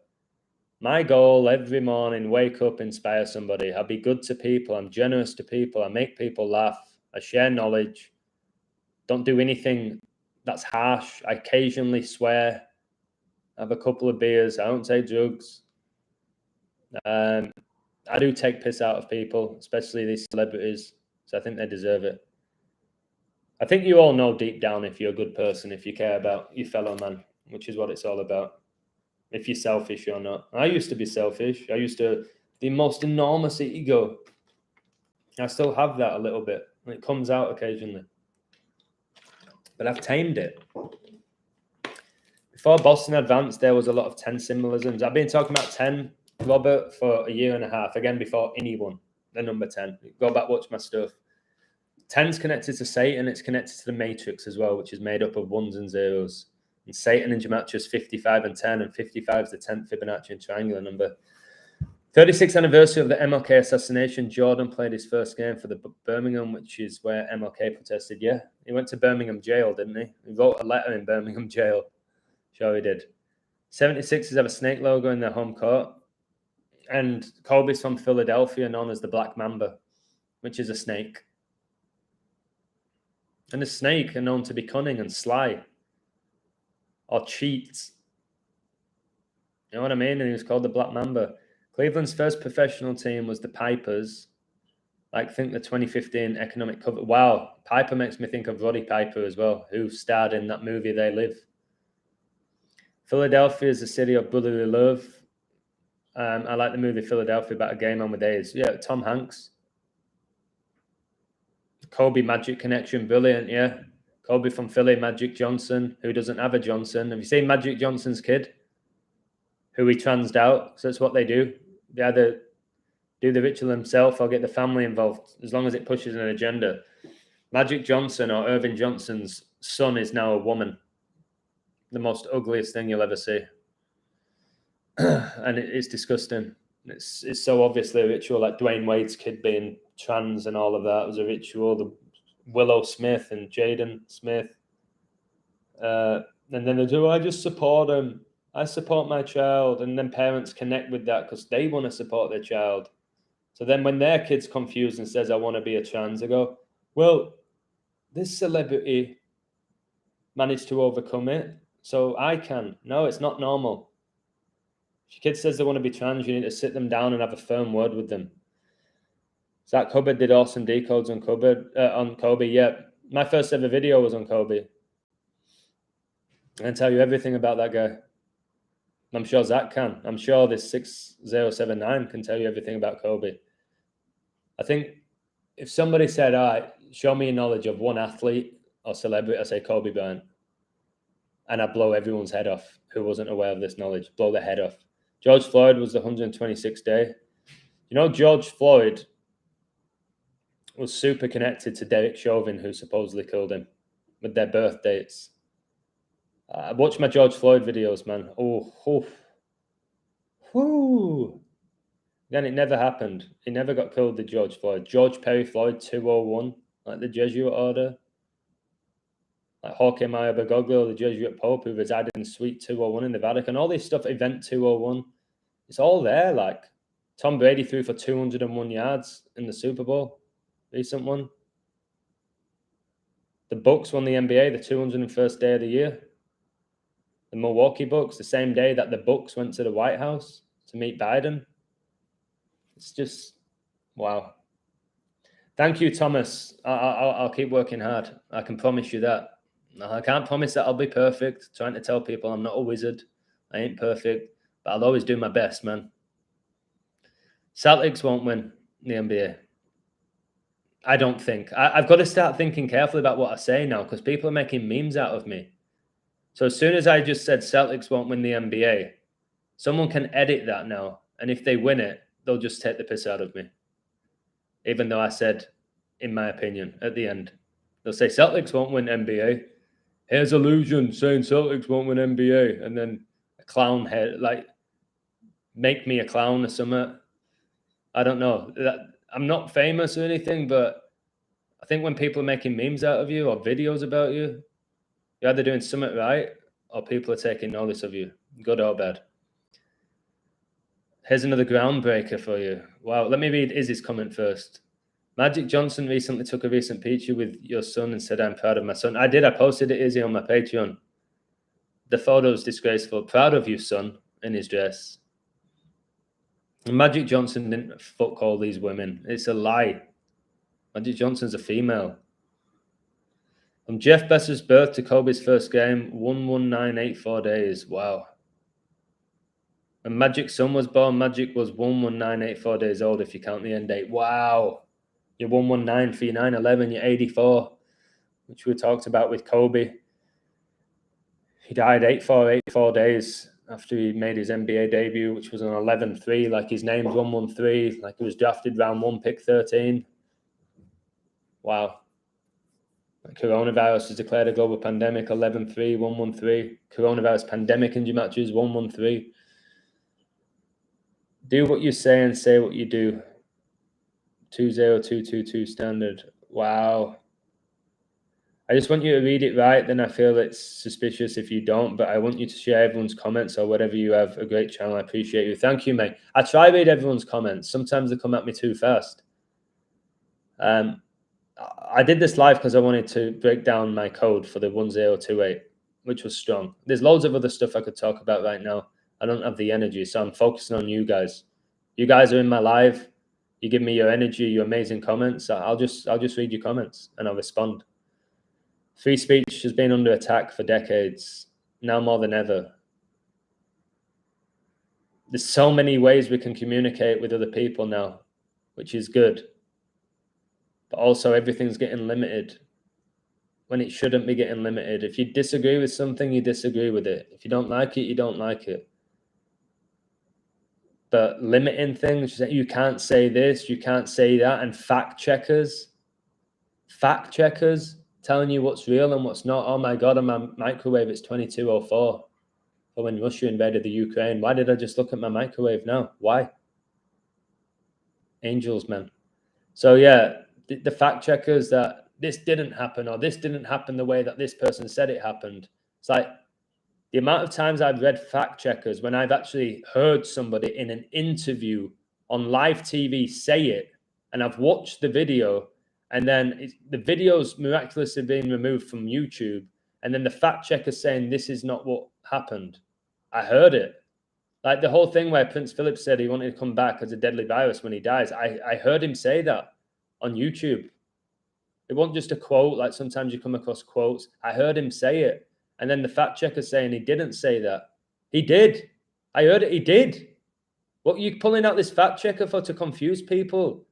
my goal every morning, wake up, inspire somebody. I'll be good to people. I'm generous to people. I make people laugh. I share knowledge. Don't do anything that's harsh. I occasionally swear. I have a couple of beers. I don't take drugs. I do take piss out of people, especially these celebrities. So I think they deserve it. I think you all know deep down if you're a good person, if you care about your fellow man, which is what it's all about. If you're selfish or not. I used to be selfish. I used to the most enormous ego. I still have that a little bit. It comes out occasionally. But I've tamed it. Before Boston advanced, there was a lot of 10 symbolisms. I've been talking about 10, Robert, for a year and a half. Again, before anyone, the number 10. Go back, watch my stuff. 10's connected to Satan. It's connected to the matrix as well, which is made up of ones and zeros. And Satan in gematria is 55 and 10, and 55 is the 10th Fibonacci triangular number. 36th anniversary of the MLK assassination. Jordan played his first game for the Birmingham, which is where MLK protested. Yeah, he went to Birmingham jail, didn't he? He wrote a letter in Birmingham jail. Sure he did. 76ers have a snake logo in their home court. And Kobe's from Philadelphia, known as the Black Mamba, which is a snake. And the snake are known to be cunning and sly. Or cheats. You know what I mean? And he was called the Black Mamba. Cleveland's first professional team was the Pipers. I think the 2015 economic cover. Wow, Piper makes me think of Roddy Piper as well, who starred in that movie They Live. Philadelphia is the city of brotherly love. I like the movie Philadelphia about a gay man with AIDS. Yeah, Tom Hanks. Kobe Magic connection, brilliant, yeah. Kobe from Philly, Magic Johnson, who doesn't have a Johnson. Have you seen Magic Johnson's kid? Who he transed out, so that's what they do. They either do the ritual themselves or get the family involved, as long as it pushes an agenda. Magic Johnson or Irvin Johnson's son is now a woman. The most ugliest thing you'll ever see. And it's disgusting. It's so obviously a ritual, like Dwayne Wade's kid being trans and all of that was a ritual. The Willow Smith and Jaden Smith. And then they do, I just support him. I support my child. And then parents connect with that because they want to support their child. So then when their kid's confused and says, I want to be a trans, they go, well, this celebrity managed to overcome it, so I can. No, it's not normal. If your kid says they want to be trans, you need to sit them down and have a firm word with them. Zach Hubbard did awesome decodes on Kobe. Yeah, my first ever video was on Kobe. I can tell you everything about that guy. I'm sure Zach can. I'm sure this 6079 can tell you everything about Kobe. I think if somebody said, all right, show me your knowledge of one athlete or celebrity, I say Kobe Bryant. And I blow everyone's head off who wasn't aware of this knowledge. Blow their head off. George Floyd was the 126th day. You know, George Floyd was super connected to Derek Chauvin, who supposedly killed him, with their birth dates. I watch my George Floyd videos, man. Then it never happened. He never got killed, the George Floyd. George Perry Floyd, 201, like the Jesuit order. Like Jorge Maria Bergoglio, the Jesuit Pope, who resided in Suite 201 in the Vatican. All this stuff, Event 201, it's all there. Like Tom Brady threw for 201 yards in the Super Bowl, recent one. The Bucks won the NBA the 201st day of the year. The Milwaukee Bucks, the same day that the Bucks went to the White House to meet Biden. It's just, wow. Thank you, Thomas. I'll keep working hard. I can promise you that. I can't promise that I'll be perfect. Trying to tell people I'm not a wizard. I ain't perfect, but I'll always do my best, man. Celtics won't win the NBA. I don't think. I've got to start thinking carefully about what I say now because people are making memes out of me. So as soon as I just said Celtics won't win the NBA, someone can edit that now. And if they win it, they'll just take the piss out of me. Even though I said, in my opinion, at the end. They'll say Celtics won't win NBA. Here's Illusion saying Celtics won't win NBA. And then a clown head, like, make me a clown or something. I don't know. I'm not famous or anything, but I think when people are making memes out of you or videos about you, you're either doing something right or people are taking notice of you, good or bad. Here's another groundbreaker for you. Wow, let me read Izzy's comment first. Magic Johnson recently took a recent picture with your son and said, I'm proud of my son. I did. I posted it, Izzy, on my Patreon. The photo's disgraceful. Proud of you, son, in his dress. Magic Johnson didn't fuck all these women. It's a lie. Magic Johnson's a female. From Jeff Bezos' birth to Kobe's first game, 11984 days. Wow. When Magic's son was born, Magic was 11984 days old if you count the end date. Wow. You're 119 for your 9/11, you're 84, which we talked about with Kobe. He died 84 days after he made his NBA debut, which was on 11-3, like his name's 113, like he was drafted round 1, pick 13. Wow. Coronavirus is declared a global pandemic, 11-3, 113. Coronavirus pandemic injury matches, 113. Do what you say and say what you do. 20222 standard. Wow. I just want you to read it right, then I feel it's suspicious if you don't, but I want you to share everyone's comments or whatever you have. A great channel. I appreciate you. Thank you, mate. I try to read everyone's comments. Sometimes they come at me too fast. I did this live because I wanted to break down my code for the 1028, which was strong. There's loads of other stuff I could talk about right now. I don't have the energy, so I'm focusing on you guys. You guys are in my live. You give me your energy, your amazing comments. I'll just read your comments and I'll respond. Free speech has been under attack for decades, now more than ever. There's so many ways we can communicate with other people now, which is good. But also everything's getting limited when it shouldn't be getting limited. If you disagree with something, you disagree with it. If you don't like it, you don't like it. But limiting things, you can't say this, you can't say that, and fact checkers telling you what's real and what's not. Oh my God, on my microwave, it's 2204. But when Russia invaded the Ukraine, why did I just look at my microwave now? Why? Angels, man. So yeah, the fact checkers that this didn't happen or this didn't happen the way that this person said it happened. It's like the amount of times I've read fact checkers when I've actually heard somebody in an interview on live TV say it, and I've watched the video, and then the video's miraculously being removed from YouTube, and then the fact checker saying this is not what happened. I heard it. Like the whole thing where Prince Philip said he wanted to come back as a deadly virus when he dies. I heard him say that on YouTube. It wasn't just a quote, like sometimes you come across quotes. I heard him say it. And then the fact checker saying he didn't say that. He did. I heard it. He did. What are you pulling out this fact checker for, to confuse people?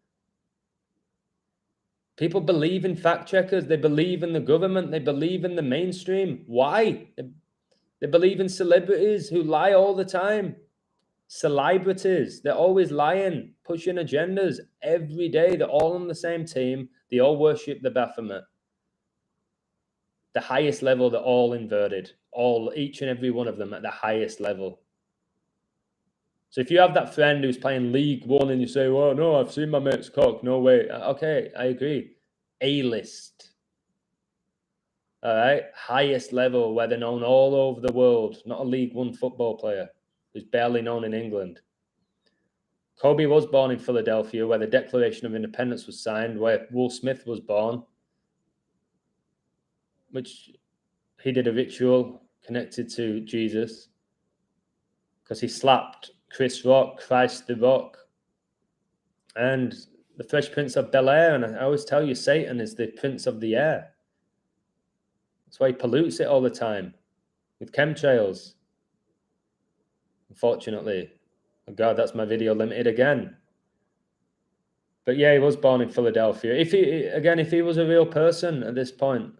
People believe in fact checkers. They believe in the government. They believe in the mainstream. Why? They believe in celebrities who lie all the time. Celebrities. They're always lying, pushing agendas every day. They're all on the same team. They all worship the Baphomet. The highest level, they're all inverted. Each and every one of them at the highest level. So if you have that friend who's playing League One and you say, well, no, I've seen my mate's cock. No way. Okay, I agree. A-list. All right. Highest level where they're known all over the world. Not a League One football player who's barely known in England. Kobe was born in Philadelphia, where the Declaration of Independence was signed, where Will Smith was born, which he did a ritual connected to Jesus because he slapped Chris Rock, Christ the Rock, and the Fresh Prince of Bel-Air. And I always tell you, Satan is the prince of the air. That's why he pollutes it all the time with chemtrails. Unfortunately. Oh God, that's my video limited again. But yeah, he was born in Philadelphia. If he was a real person at this point,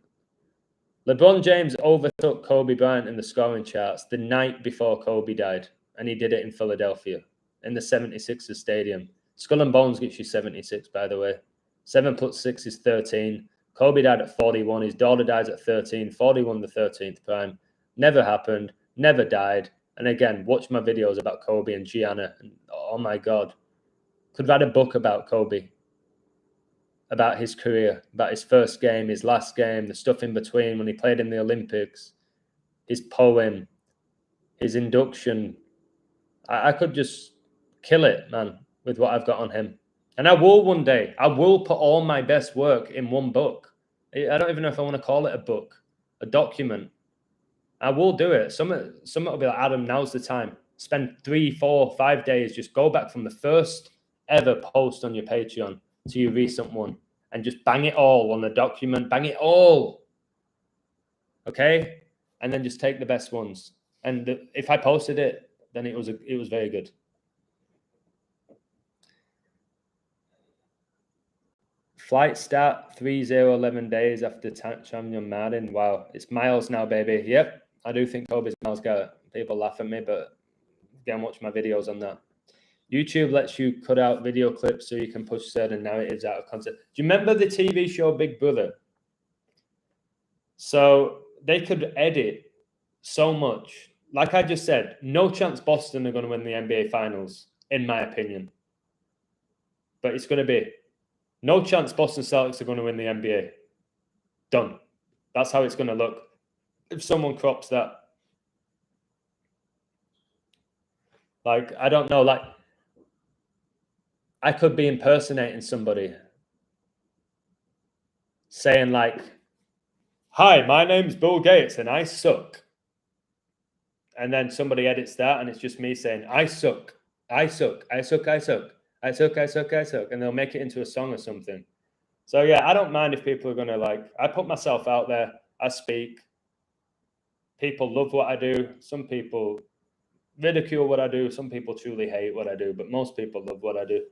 LeBron James overtook Kobe Bryant in the scoring charts the night before Kobe died, and he did it in Philadelphia in the 76ers stadium. Skull and Bones gets you 76, by the way. 7 + 6 is 13. Kobe died at 41. His daughter dies at 13. 41 the 13th prime. Never happened. Never died. And again, watch my videos about Kobe and Gianna. And oh my God. Could write a book about Kobe. About his career, about his first game, his last game, the stuff in between when he played in the Olympics, his poem, his induction. I could just kill it, man, with what I've got on him. And I will one day. I will put all my best work in one book. I don't even know if I want to call it a book, a document. I will do it. Some will be like, Adam, now's the time. Spend 3, 4, 5 days. Just go back from the first ever post on your Patreon to your recent one and just bang it all on the document. Bang it all. Okay? And then just take the best ones. And if I posted it, then it was very good. Flight start 3011 days after champion Martin. Wow, it's Miles now, baby. Yep, I do think Kobe's Miles Garrett. People laugh at me, but go and watch my videos on that. YouTube lets you cut out video clips so you can push certain narratives out of context. Do you remember the TV show Big Brother? So they could edit so much. Like I just said, no chance Boston are going to win the NBA Finals. in my opinion. But it's going to be no chance Boston Celtics are going to win the NBA. Done. That's how it's going to look. If someone crops that. Like, I don't know, like, I could be impersonating somebody saying like, hi, my name's Bill Gates and I suck. And then somebody edits that and it's just me saying, I suck, I suck, I suck, I suck, I suck, I suck, I suck. And they'll make it into a song or something. So yeah, I don't mind if people are going to like, I put myself out there, I speak. People love what I do. Some people ridicule what I do. Some people truly hate what I do, but most people love what I do.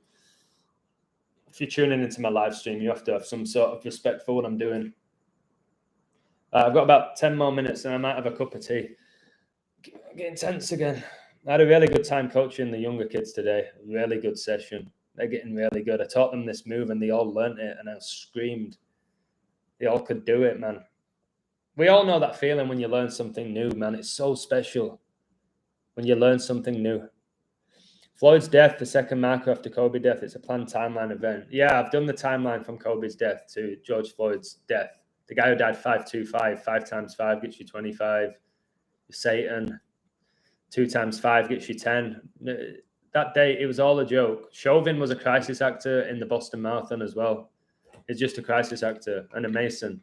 If you're tuning into my live stream, you have to have some sort of respect for what I'm doing. I've got about 10 more minutes and I might have a cup of tea. Getting tense again. I had a really good time coaching the younger kids today. Really good session. They're getting really good. I taught them this move and they all learnt it and I screamed. They all could do it, man. We all know that feeling when you learn something new, man. It's so special when you learn something new. Floyd's death, the second marker after Kobe death, it's a planned timeline event. Yeah, I've done the timeline from Kobe's death to George Floyd's death. The guy who died 525, 5 times 5 gets you 25. Satan, 2 times 5 gets you 10. That day, it was all a joke. Chauvin was a crisis actor in the Boston Marathon as well. He's just a crisis actor and a Mason.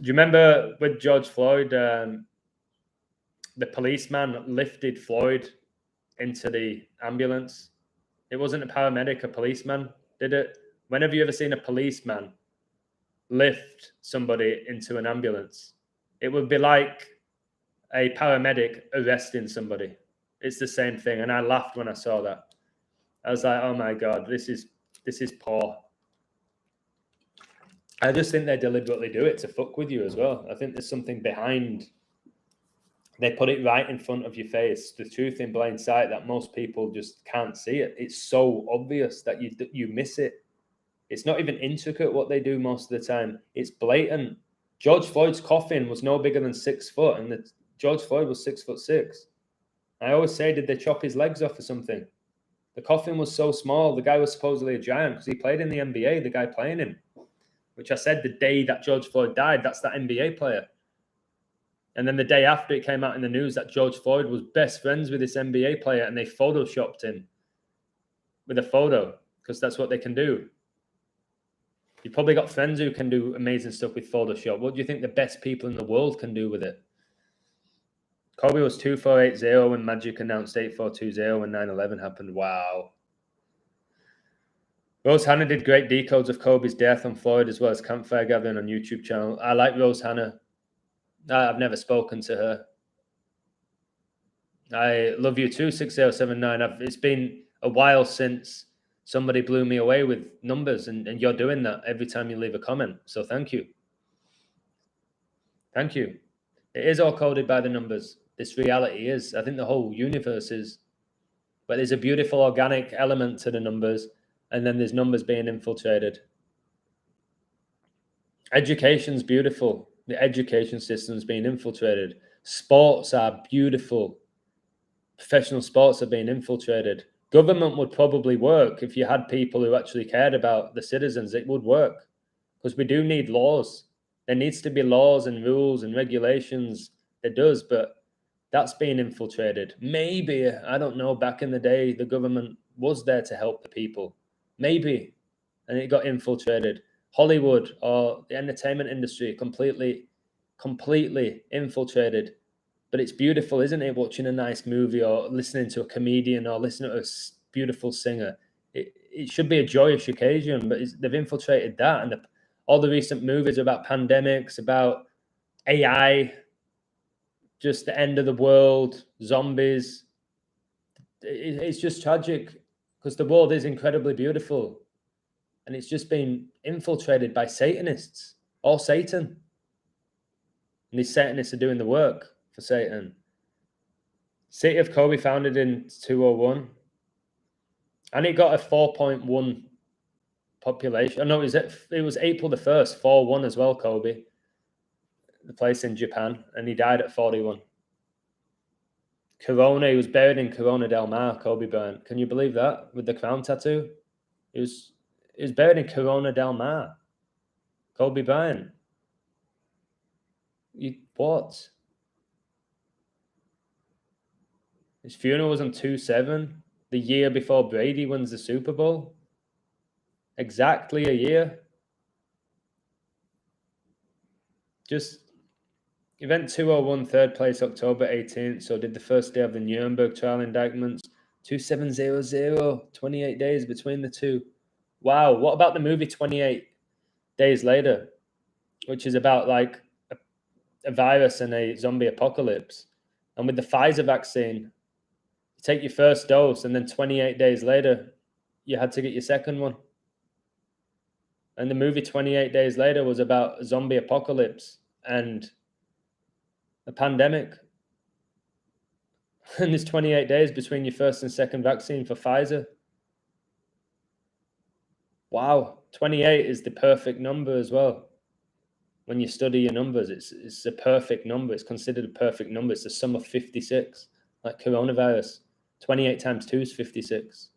Do you remember with George Floyd, the policeman lifted Floyd into the ambulance? It wasn't a paramedic, a policeman did it. When have you ever seen a policeman lift somebody into an ambulance? It would be like a paramedic arresting somebody. It's the same thing. And I laughed when I saw that. I was like, oh my God, this is poor. I just think they deliberately do it to fuck with you as well. I think there's something behind. They put it right in front of your face, the truth in plain sight that most people just can't see it. It's so obvious that you miss it. It's not even intricate what they do most of the time. It's blatant. George Floyd's coffin was no bigger than 6 foot, and George Floyd was 6'6". I always say, did they chop his legs off or something? The coffin was so small. The guy was supposedly a giant because he played in the NBA, the guy playing him. Which I said the day that George Floyd died, that's that NBA player. And then the day after it came out in the news that George Floyd was best friends with this NBA player and they photoshopped him with a photo because that's what they can do. You've probably got friends who can do amazing stuff with Photoshop. What do you think the best people in the world can do with it? Kobe was 2480 when Magic announced 8420 when 9/11 happened. Wow. Rose Hannah did great decodes of Kobe's death on Floyd as well as Campfire Gathering on YouTube channel. I like Rose Hannah. I've never spoken to her. I love you too, 6079. It's been a while since somebody blew me away with numbers, and you're doing that every time you leave a comment. So thank you. Thank you. It is all coded by the numbers. This reality is. I think the whole universe is. But there's a beautiful organic element to the numbers, and then there's numbers being infiltrated. Education's beautiful. The education system's being infiltrated. Sports are beautiful. Professional sports are being infiltrated. Government would probably work if you had people who actually cared about the citizens. It would work because we do need laws. There needs to be laws and rules and regulations. It does, but that's being infiltrated. Maybe, I don't know, back in the day, the government was there to help the people. Maybe. And it got infiltrated. Hollywood or the entertainment industry completely infiltrated. But it's beautiful, isn't it? Watching a nice movie or listening to a comedian or listening to a beautiful singer. It should be a joyous occasion, but they've infiltrated that. And all the recent movies are about pandemics, about AI, just the end of the world, zombies. It's just tragic because the world is incredibly beautiful. And it's just been infiltrated by Satanists, all Satan. And these Satanists are doing the work for Satan. City of Kobe founded in 201. And it got a 4.1 population. Oh, no, it was April the 1st, 4-1 as well, Kobe. The place in Japan. And he died at 41. Corona, he was buried in Corona del Mar, Kobe Bryant. Can you believe that? With the crown tattoo? He was buried in Corona del Mar. Kobe Bryant. What? His funeral was on 2/7, the year before Brady wins the Super Bowl. Exactly a year. Just event 201, third place, October 18th. So did the first day of the Nuremberg trial indictments. 2700, 28 days between the two. Wow. What about the movie 28 Days Later, which is about like a virus and a zombie apocalypse? And with the Pfizer vaccine, you take your first dose and then 28 days later, you had to get your second one. And the movie 28 Days Later was about a zombie apocalypse and a pandemic. And there's 28 days between your first and second vaccine for Pfizer. Wow. 28 is the perfect number as well. When you study your numbers, it's a perfect number. It's considered a perfect number. It's the sum of 56, like coronavirus. 28 times 2 is 56.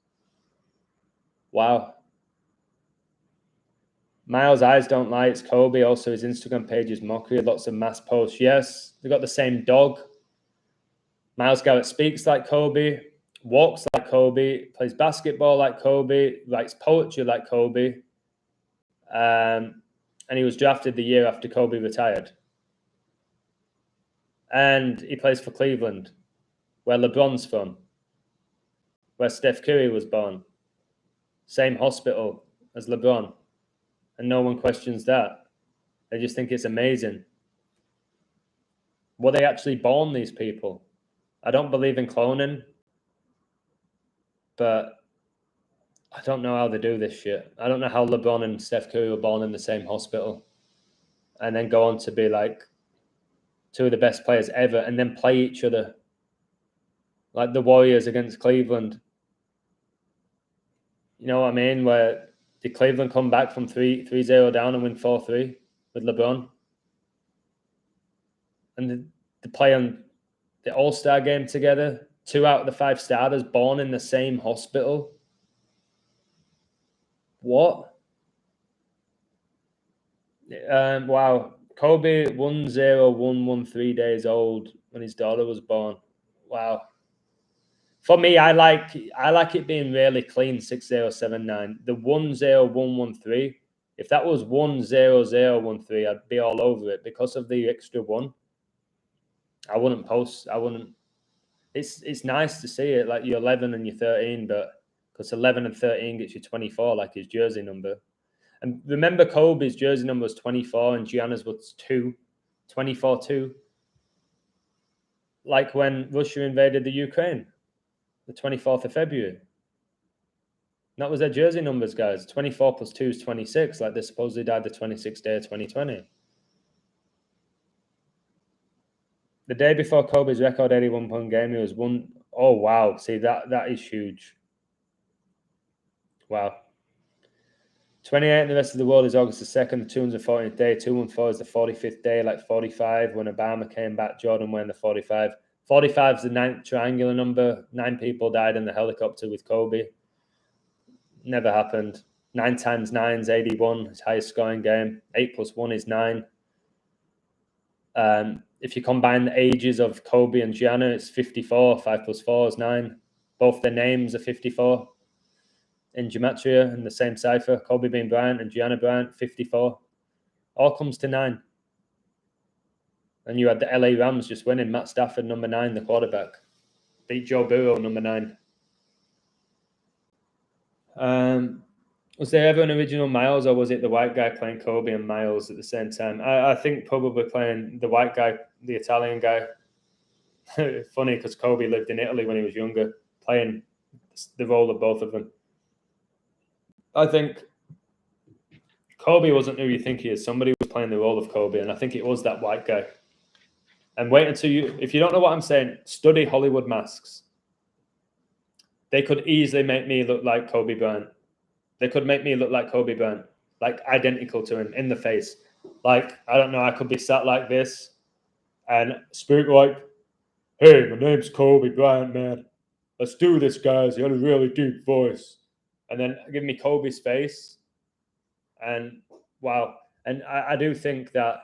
Wow. Miles' eyes don't lie. It's Kobe. Also, his Instagram page is mockery. Lots of mass posts. Yes, they got the same dog. Myles Garrett speaks like Kobe, walks like Kobe, plays basketball like Kobe, writes poetry like Kobe. And he was drafted the year after Kobe retired. And he plays for Cleveland, where LeBron's from, where Steph Curry was born. Same hospital as LeBron. And no one questions that. They just think it's amazing. Were they actually born, these people? I don't believe in cloning, but I don't know how they do this shit. I don't know how LeBron and Steph Curry were born in the same hospital and then go on to be like two of the best players ever and then play each other. Like the Warriors against Cleveland. You know what I mean? Where did Cleveland come back from 3-0 down and win 4-3 with LeBron? And they play on the All-Star game together. 2 out of the 5 starters born in the same hospital. What? Wow. Kobe 10113 days old when his daughter was born. Wow. For me, I like it being really clean, 6079. The 10113, if that was 10013, I'd be all over it. Because of the extra one, I wouldn't post. I wouldn't. It's nice to see it, like you're 11 and you're 13, but because 11 and 13 gets you 24, like his jersey number. And remember, Kobe's jersey number was 24 and Gianna's was 2, 24-2. Like when Russia invaded the Ukraine, the 24th of February. That was their jersey numbers, guys. 24 plus 2 is 26, like they supposedly died the 26th day of 2020. The day before Kobe's record 81-point game, he was one. Oh, wow. See, that is huge. Wow. 28 in the rest of the world is August the 2nd, the 240th day. 214 is the 45th day, like 45 when Obama came back, Jordan wearing the 45. 45 is the 9th triangular number. 9 people died in the helicopter with Kobe. Never happened. 9 times 9 is 81, his highest scoring game. 8 plus 1 is 9. If you combine the ages of Kobe and Gianna, it's 54. 5 plus 4 is 9. Both their names are 54 in gematria in the same cipher. Kobe being Bryant and Gianna Bryant, 54. All comes to 9. And you had the LA Rams just winning. Matt Stafford, number 9, the quarterback. Beat Joe Burrow, number 9. Was there ever an original Miles, or was it the white guy playing Kobe and Miles at the same time? I think probably playing the white guy, the Italian guy. Funny because Kobe lived in Italy when he was younger, playing the role of both of them. I think Kobe wasn't who you think he is. Somebody was playing the role of Kobe, and I think it was that white guy. And wait until if you don't know what I'm saying, study Hollywood masks. They could easily make me look like Kobe Bryant. They could make me look like Kobe Bryant, like identical to him in the face. Like, I don't know, I could be sat like this and spook like Hey, my name's Kobe Bryant, man. Let's do this, guys. You got a really deep voice. And then give me Kobe's face. And wow. And I do think that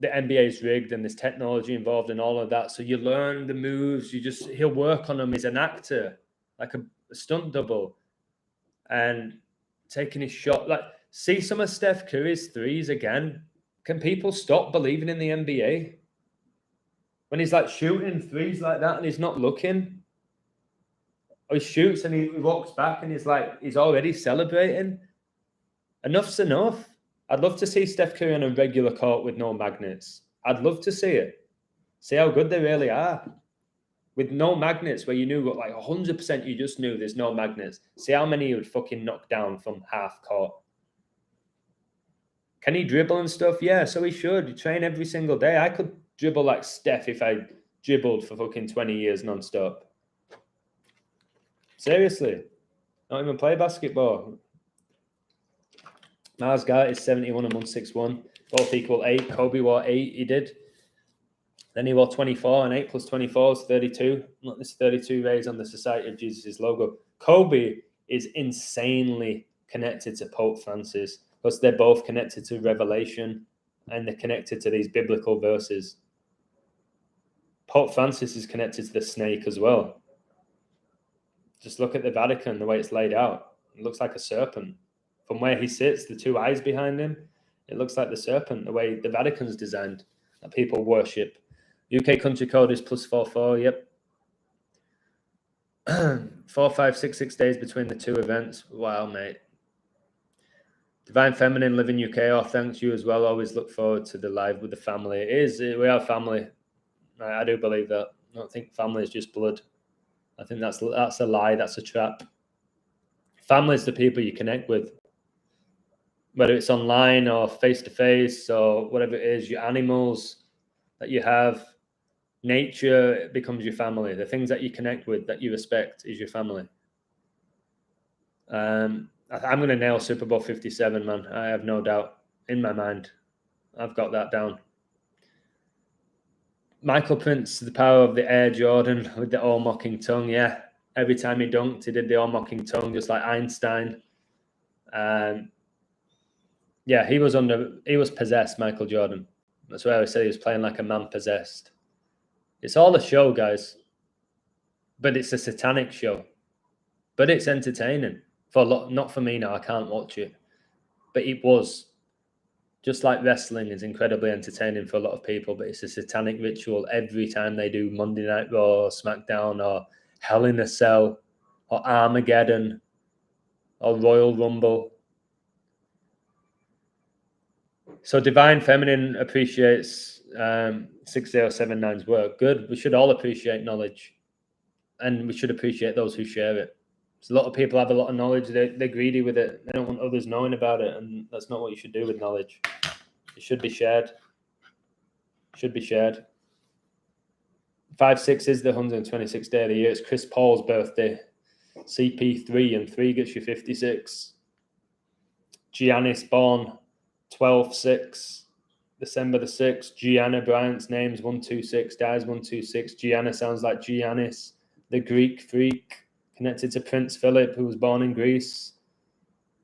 the NBA is rigged and there's technology involved in all of that. So you learn the moves. He'll work on them. He's an actor, like a stunt double. And taking his shot. Like, see some of Steph Curry's threes again. Can people stop believing in the NBA? When he's like shooting threes like that and he's not looking, or he shoots and he walks back and he's already celebrating. Enough's enough. I'd love to see Steph Curry on a regular court with no magnets. I'd love to see it. See how good they really are. With no magnets, where you knew like 100% you just knew there's no magnets. See how many you would fucking knock down from half court. Can he dribble and stuff? Yeah, so he should. Train every single day. I could dribble like Steph if I dribbled for fucking 20 years non-stop. Seriously. Not even play basketball. Mars Gart is 71 and 161. Both equal 8. Kobe wore 8. He did. Then he wore 24, and 8 plus 24 is 32. Look, this 32 rays on the Society of Jesus' logo. Kobe is insanely connected to Pope Francis because they're both connected to Revelation and they're connected to these biblical verses. Pope Francis is connected to the snake as well. Just look at the Vatican, the way it's laid out. It looks like a serpent. From where he sits, the two eyes behind him, it looks like the serpent, the way the Vatican's designed, that people worship. UK country code is +44, yep. 4, 5, 6, 6 days between the two events. Wow, mate. Divine Feminine, live in UK. Oh, thanks you as well. Always look forward to the live with the family. It is. We are family. I do believe that. I don't think family is just blood. I think that's a lie. That's a trap. Family is the people you connect with. Whether it's online or face-to-face or whatever it is, your animals that you have, nature becomes your family. The things that you connect with, that you respect, is your family. I'm going to nail Super Bowl 57, man. I have no doubt in my mind. I've got that down. Michael Prince, the power of the Air Jordan with the all-mocking tongue. Yeah, every time he dunked, he did the all-mocking tongue, just like Einstein. Yeah, he was possessed, Michael Jordan. That's why I said he was playing like a man possessed. It's all a show, guys. But it's a satanic show. But it's entertaining. Not for me now, I can't watch it. But it was. Just like wrestling is incredibly entertaining for a lot of people, but it's a satanic ritual every time they do Monday Night Raw, or SmackDown, or Hell in a Cell, or Armageddon, or Royal Rumble. So Divine Feminine appreciates 6079's work. Good. We should all appreciate knowledge. And we should appreciate those who share it. So a lot of people have a lot of knowledge. They're greedy with it. They don't want others knowing about it. And that's not what you should do with knowledge. It should be shared. Should be shared. 5/6 is the 126th day of the year. It's Chris Paul's birthday. CP3, and 3 gets you 56. Giannis born 12/6, December the 6th. Gianna Bryant's name's 126, dies 126. Gianna sounds like Giannis, the Greek freak, connected to Prince Philip, who was born in Greece.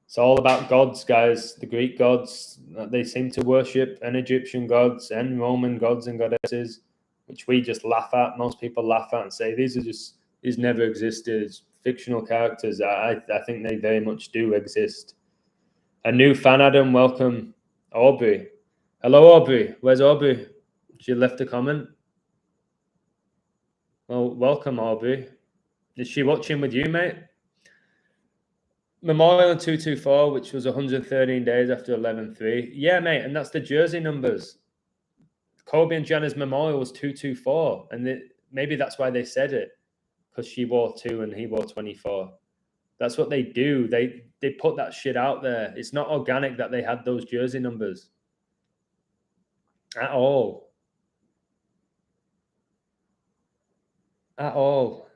It's all about gods, guys. The Greek gods, they seem to worship, and Egyptian gods, and Roman gods and goddesses, which we just laugh at. Most people laugh at and say these never existed. It's fictional characters. I think they very much do exist. A new fan, Adam. Welcome, Aubrey. Hello, Aubrey. Where's Aubrey? She left a comment. Well, welcome, Aubrey. Is she watching with you, mate? Memorial in 224, which was 113 days after 11/3. Yeah, mate, and that's the jersey numbers. Kobe and Gianna's memorial was 224, and maybe that's why they said it, because she wore 2 and he wore 24. That's what they do. They put that shit out there. It's not organic that they had those jersey numbers at all. At all.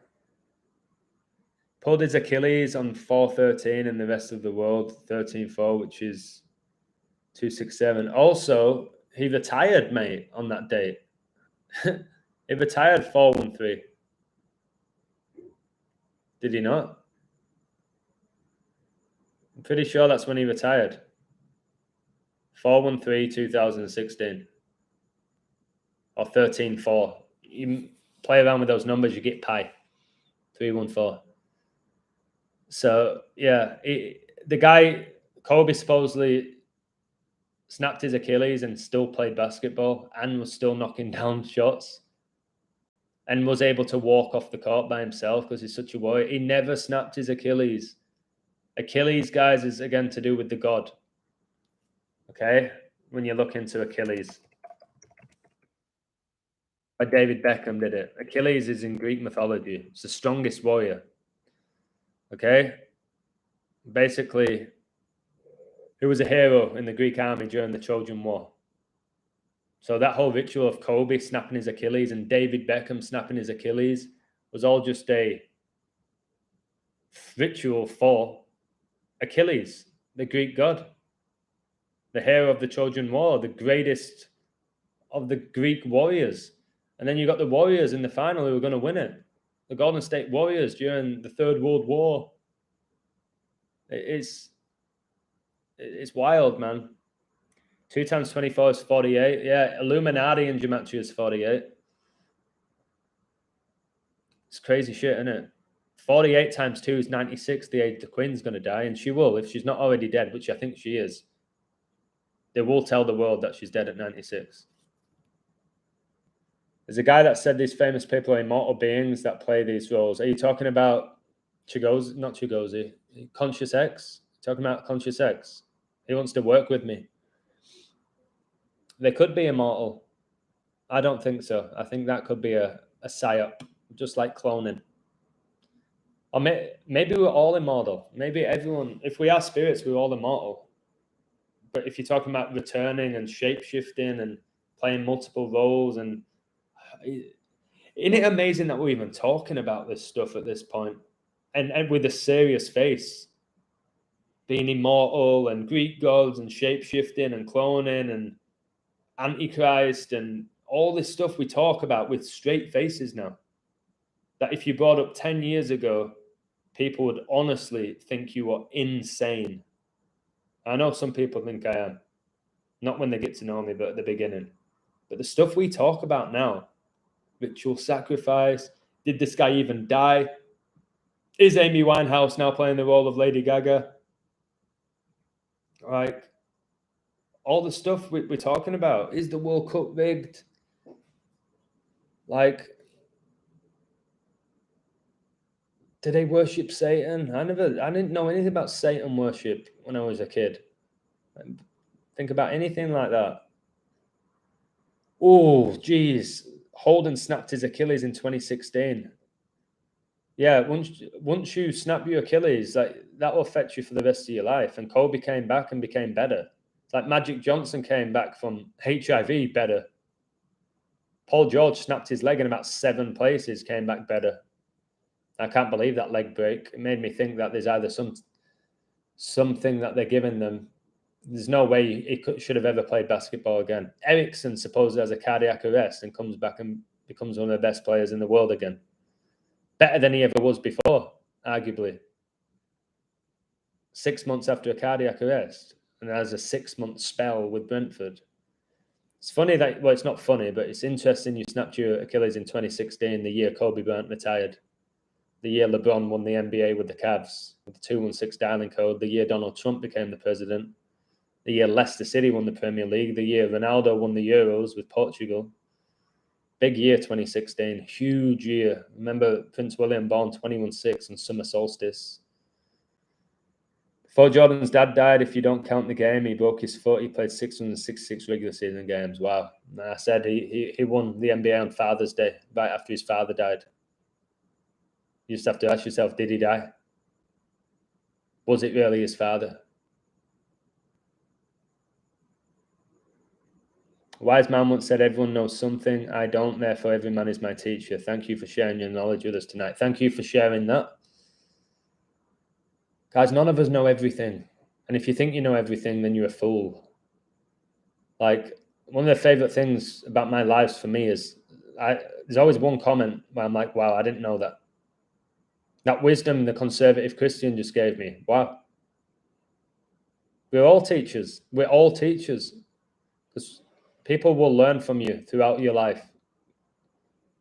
Pulled his Achilles on 4/13 and the rest of the world 13/4, which is 267. Also, he retired, mate, on that date. He retired 4-1-3. Did he not? I'm pretty sure that's when he retired. 4-1-3, 2016. Or 13-4. You play around with those numbers, you get pi. 3-1-4. So, yeah, the guy, Kobe, supposedly snapped his Achilles and still played basketball and was still knocking down shots and was able to walk off the court by himself because he's such a warrior. He never snapped his Achilles. Achilles, guys, is again to do with the god. Okay? When you look into Achilles. But David Beckham did it. Achilles is in Greek mythology. It's the strongest warrior. Okay? Basically, he was a hero in the Greek army during the Trojan War. So that whole ritual of Kobe snapping his Achilles and David Beckham snapping his Achilles was all just a ritual for Achilles, the Greek god, the hero of the Trojan War, the greatest of the Greek warriors. And then you got the Warriors in the final who were going to win it. The Golden State Warriors during the Third World War. It's wild, man. 2 times 24 is 48. Yeah, Illuminati in gematria is 48. It's crazy shit, isn't it? 48 times 2 is 96, the age the Queen's going to die. And she will, if she's not already dead, which I think she is. They will tell the world that she's dead at 96. There's a guy that said these famous people are immortal beings that play these roles. Are you talking about Chigozi? Not Chigozi. Conscious X? Talking about Conscious X? He wants to work with me. They could be immortal. I don't think so. I think that could be a psyop, just like cloning. Or maybe we're all immortal. Maybe everyone, if we are spirits, we're all immortal. But if you're talking about returning and shape-shifting and playing multiple roles, and isn't it amazing that we're even talking about this stuff at this point? And with a serious face, being immortal and Greek gods and shape-shifting and cloning and Antichrist and all this stuff we talk about with straight faces now. That if you brought up 10 years ago, people would honestly think you are insane. I know some people think I am. Not when they get to know me, but at the beginning. But the stuff we talk about now, ritual sacrifice, did this guy even die? Is Amy Winehouse now playing the role of Lady Gaga? Like, all the stuff we're talking about. Is the World Cup rigged? Like, do they worship Satan? I didn't know anything about Satan worship when I was a kid. Think about anything like that. Oh, geez. Holden snapped his Achilles in 2016. Yeah, once you snap your Achilles, like that will affect you for the rest of your life. And Kobe came back and became better. It's like Magic Johnson came back from HIV better. Paul George snapped his leg in about 7 places, came back better. I can't believe that leg break. It made me think that there's either something that they're giving them. There's no way he should have ever played basketball again. Erickson supposedly has a cardiac arrest and comes back and becomes one of the best players in the world again. Better than he ever was before, arguably. 6 months after a cardiac arrest, and has a 6-month spell with Brentford. It's funny that, well, it's not funny, but it's interesting you snapped your Achilles in 2016, the year Kobe Bryant retired. The year LeBron won the NBA with the Cavs, with the 216 dialing code. The year Donald Trump became the president. The year Leicester City won the Premier League. The year Ronaldo won the Euros with Portugal. Big year, 2016. Huge year. Remember Prince William born 21/6 on summer solstice. Before Jordan's dad died, if you don't count the game, he broke his foot. He played 666 regular season games. Wow. And I said he won the NBA on Father's Day, right after his father died. You just have to ask yourself, did he die? Was it really his father? Wise man once said, everyone knows something. I don't, therefore every man is my teacher. Thank you for sharing your knowledge with us tonight. Thank you for sharing that. Guys, none of us know everything. And if you think you know everything, then you're a fool. Like, one of the favorite things about my lives for me is there's always one comment where I'm like, wow, I didn't know that. That wisdom the conservative Christian just gave me. Wow. We're all teachers. We're all teachers. Because people will learn from you throughout your life.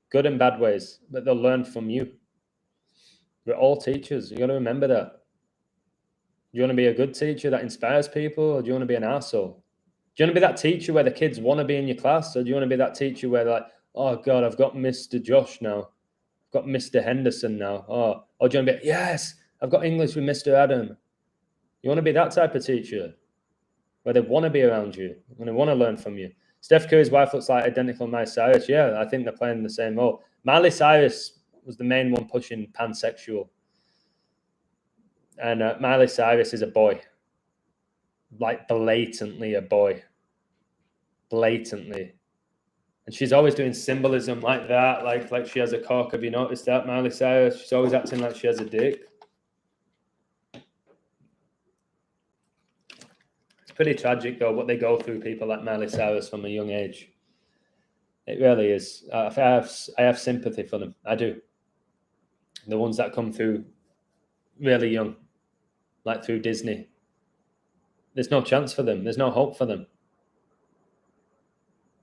Good and bad ways, but they'll learn from you. We're all teachers. You got to remember that. Do you want to be a good teacher that inspires people, or do you want to be an arsehole? Do you want to be that teacher where the kids want to be in your class, or do you want to be that teacher where they're like, oh God, I've got Mr. Josh now. I've got Mr. Henderson now. Oh, or do you want to be, yes, I've got English with Mr. Adam. You want to be that type of teacher where they want to be around you and they want to learn from you. Steph Curry's wife looks like identical Miley Cyrus. Yeah, I think they're playing the same role. Miley Cyrus was the main one pushing pansexual. And Miley Cyrus is a boy. Like blatantly a boy. Blatantly. And she's always doing symbolism like that, like she has a cock. Have you noticed that, Miley Cyrus? She's always acting like she has a dick. It's pretty tragic, though, what they go through, people like Miley Cyrus from a young age. It really is. I have sympathy for them. I do. The ones that come through really young, like through Disney. There's no chance for them. There's no hope for them.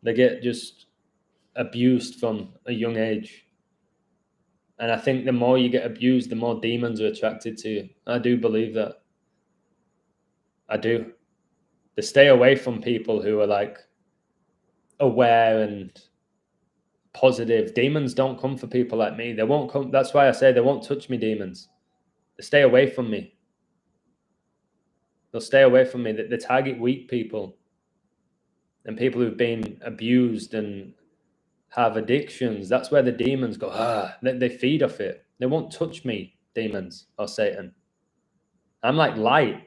They get just abused from a young age. And I think the more you get abused, the more demons are attracted to you. I do believe that. I do. They stay away from people who are like aware and positive. Demons don't come for people like me. They won't come. That's why I say they won't touch me, demons. They stay away from me. They'll stay away from me. They target weak people and people who've been abused and have addictions. That's where the demons go. They feed off it. They won't touch me, demons or Satan. I'm like light.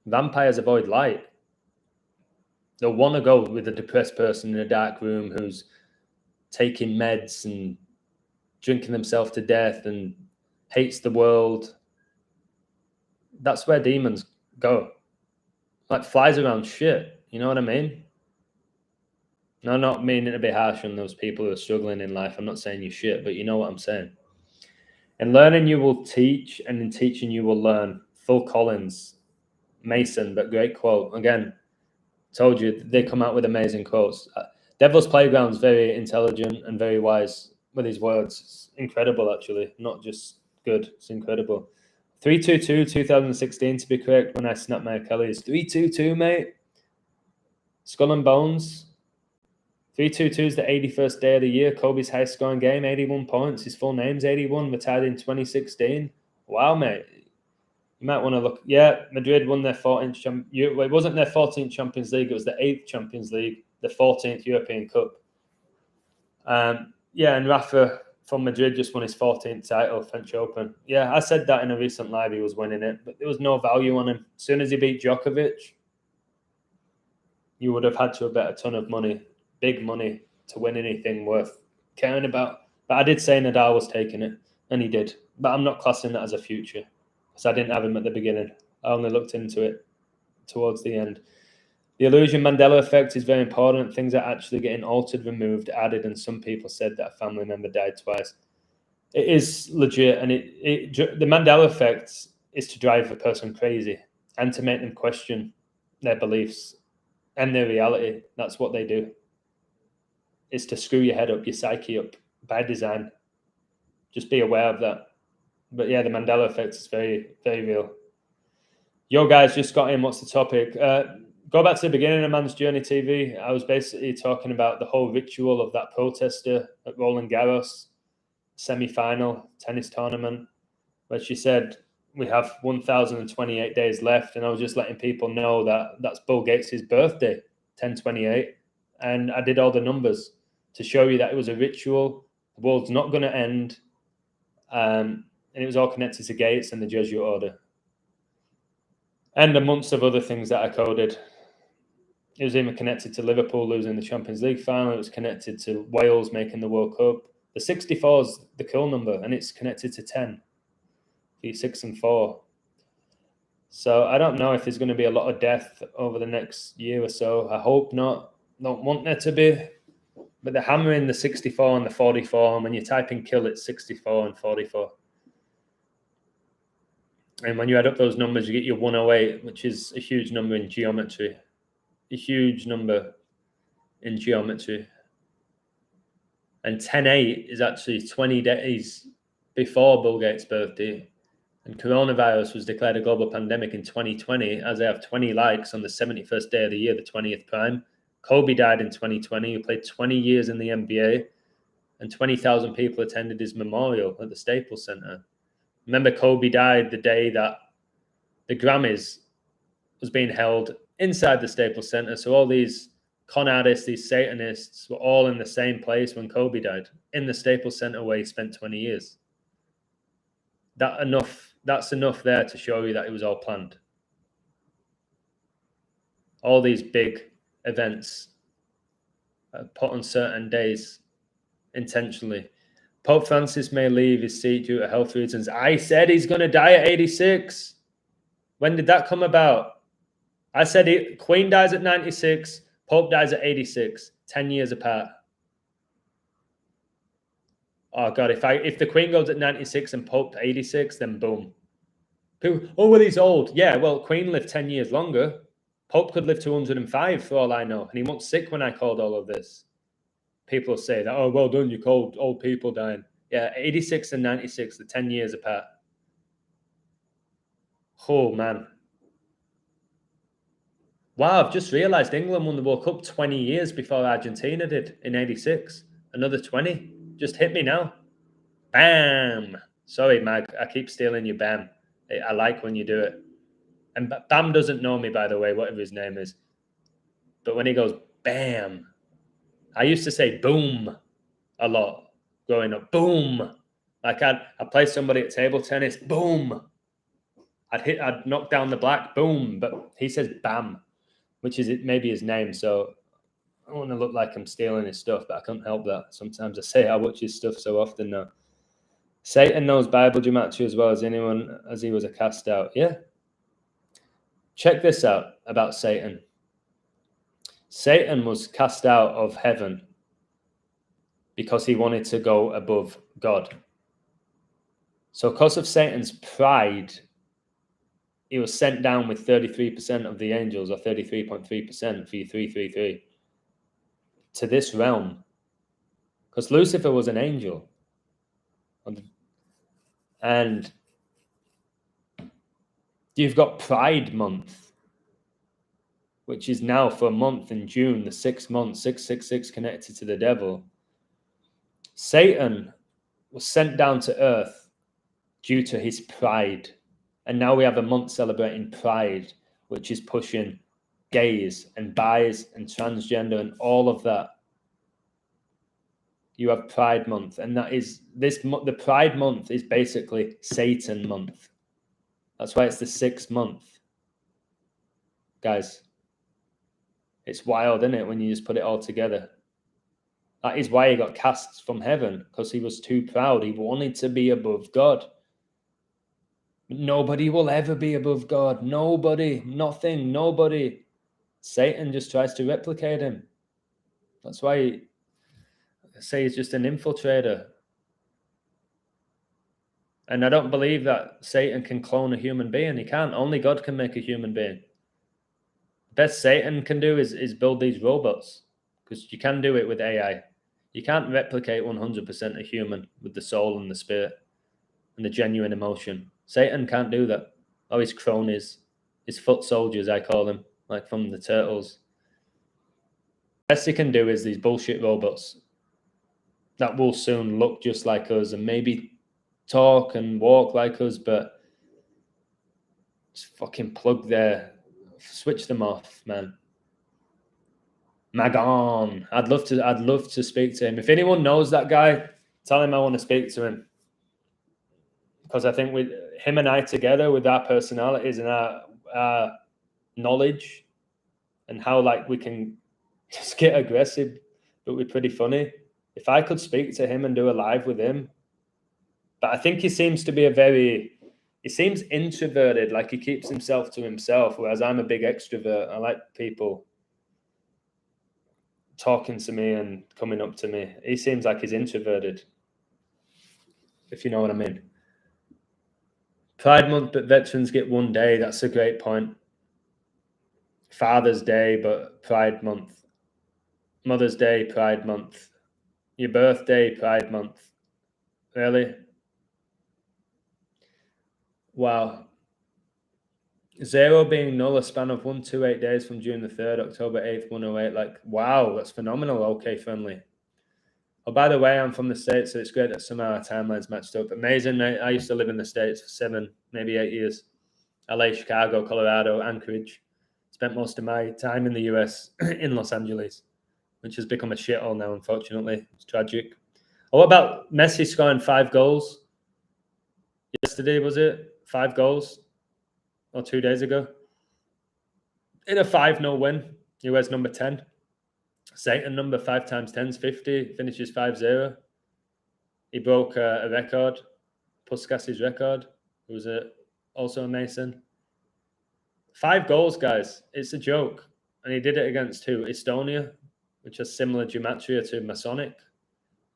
Vampires avoid light. They'll want to go with a depressed person in a dark room who's taking meds and drinking themselves to death and hates the world. That's where demons go. Like flies around shit. You know what I mean? No, not meaning to be harsh on those people who are struggling in life. I'm not saying you shit, but you know what I'm saying. In learning, you will teach, and in teaching, you will learn. Phil Collins, Mason, but great quote. Again, told you, they come out with amazing quotes. Devil's Playground's very intelligent and very wise with his words. It's incredible, actually. Not just good, it's incredible. 322, 2016 to be correct, when I snapped my Achilles. 322, mate. Skull and Bones. 322 is the 81st day of the year. Kobe's highest scoring game, 81 points. His full name's 81, retired in 2016. Wow, mate. You might want to look. Yeah, Madrid won their 14th. It wasn't their 14th Champions League. It was the 8th Champions League, the 14th European Cup. Yeah, and Rafa from Madrid just won his 14th title, French Open. Yeah, I said that in a recent live. He was winning it, but there was no value on him. As soon as he beat Djokovic, you would have had to have bet a ton of money, big money, to win anything worth caring about. But I did say Nadal was taking it, and he did. But I'm not classing that as a future. So I didn't have him at the beginning. I only looked into it towards the end. The illusion Mandela effect is very important. Things are actually getting altered, removed, added, and some people said that a family member died twice. It is legit, and the Mandela effect is to drive a person crazy and to make them question their beliefs and their reality. That's what they do. It's to screw your head up, your psyche up by design. Just be aware of that. But yeah, the Mandela effect is very, very real. Yo, guys, just got in. What's the topic? Go back to the beginning of Man's Journey TV. I was basically talking about the whole ritual of that protester at Roland Garros semi-final tennis tournament, where she said, we have 1,028 days left. And I was just letting people know that that's Bill Gates' birthday, 1028. And I did all the numbers to show you that it was a ritual. The world's not going to end. And it was all connected to Gates and the Jesuit order. And amongst of other things that I coded. It was even connected to Liverpool losing the Champions League final. It was connected to Wales making the World Cup. The 64 is the cool number, and it's connected to 10. 6 and 4. So I don't know if there's going to be a lot of death over the next year or so. I hope not. Don't want there to be. But they're hammering the 64 and the 44, and when you type in kill, it's 64 and 44. And when you add up those numbers, you get your 108, which is a huge number in geometry. A huge number in geometry. And 10/8 is actually 20 days before Bill Gates' birthday. And coronavirus was declared a global pandemic in 2020, as they have 20 likes on the 71st day of the year, the 20th prime. Kobe died in 2020, who played 20 years in the NBA, and 20,000 people attended his memorial at the Staples Center. Remember, Kobe died the day that the Grammys was being held inside the Staples Center. So all these con artists, these Satanists, were all in the same place when Kobe died, in the Staples Center where he spent 20 years. That's enough there to show you that it was all planned. All these big events put on certain days intentionally. Pope Francis may leave his seat due to health reasons. I said he's going to die at 86. When did that come about? I said Queen dies at 96, Pope dies at 86, 10 years apart. Oh God, if the Queen goes at 96 and Pope at 86, then boom. People, oh, well, he's old. Yeah, well, Queen lived 10 years longer. Pope could live to 105 for all I know. And he wasn't sick when I called all of this. People say that, oh, well done, you called old people dying. Yeah, 86 and 96, the 10 years apart. Oh, man. Wow, I've just realised England won the World Cup 20 years before Argentina did in 86. Another 20. Just hit me now. Bam. Sorry, Mag. I keep stealing your bam. I like when you do it. And Bam doesn't know me, by the way, whatever his name is. But when he goes, bam. I used to say boom a lot growing up. Boom. Like I'd play somebody at table tennis. Boom. I'd knock down the black. Boom. But he says bam, which is maybe his name. So I don't want to look like I'm stealing his stuff, but I can't help that. Sometimes I say I watch his stuff so often now. Satan knows Bible gematria as well as anyone, as he was a cast out. Yeah. Check this out about Satan. Satan was cast out of heaven because he wanted to go above God. So because of Satan's pride, he was sent down with 33% of the angels, or 33.3% for your 333, to this realm. Because Lucifer was an angel. And you've got Pride Month, which is now for a month in June, the 6th month, 666 connected to the devil. Satan was sent down to earth due to his pride. And now we have a month celebrating pride, which is pushing gays and bis and transgender and all of that. You have Pride Month, and that is the Pride Month is basically Satan month. That's why it's the 6th month. Guys, it's wild, isn't it, when you just put it all together? That is why he got cast from heaven, because he was too proud. He wanted to be above God. Nobody will ever be above God. Nobody, nothing, nobody. Satan just tries to replicate him. That's why I say he's just an infiltrator. And I don't believe that Satan can clone a human being. He can't. Only God can make a human being. The best Satan can do is build these robots, because you can do it with AI. You can't replicate 100% a human with the soul and the spirit and the genuine emotion. Satan can't do that. Oh, his cronies, his foot soldiers, I call them, like from the Turtles. The best he can do is these bullshit robots that will soon look just like us and maybe talk and walk like us, but just fucking plug their, switch them off, man. Magon. I'd love to speak to him. If anyone knows that guy, tell him I want to speak to him. Because I think with him and I together, with our personalities and our knowledge, and how like we can just get aggressive, but we're pretty funny. If I could speak to him and do a live with him, but I think he seems to be he seems introverted, like he keeps himself to himself, whereas I'm a big extrovert. I like people talking to me and coming up to me. He seems like he's introverted, if you know what I mean. Pride Month, but veterans get 1 day. That's a great point. Father's Day, but Pride Month. Mother's Day, Pride Month. Your birthday, Pride Month. Really? Wow. 0 being null, a span of 128 days from June the 3rd, October 8th, 108. Like, wow, that's phenomenal. Okay, friendly. Oh, by the way, I'm from the States, so it's great that somehow our timelines matched up. Amazing, mate. I used to live in the States for 7, maybe 8 years. LA, Chicago, Colorado, Anchorage. Spent most of my time in the US in Los Angeles, which has become a shithole now, unfortunately. It's tragic. Oh, what about Messi scoring 5 goals? Yesterday, was it? 5 goals? Or 2 days ago? In a 5-0 win. He wears number 10. Satan number 5 times 10 is 50. Finishes 5-0. He broke a record. Puskas' record. Who was also a Mason. 5 goals, guys. It's a joke. And he did it against who? Estonia, which has similar gematria to Masonic.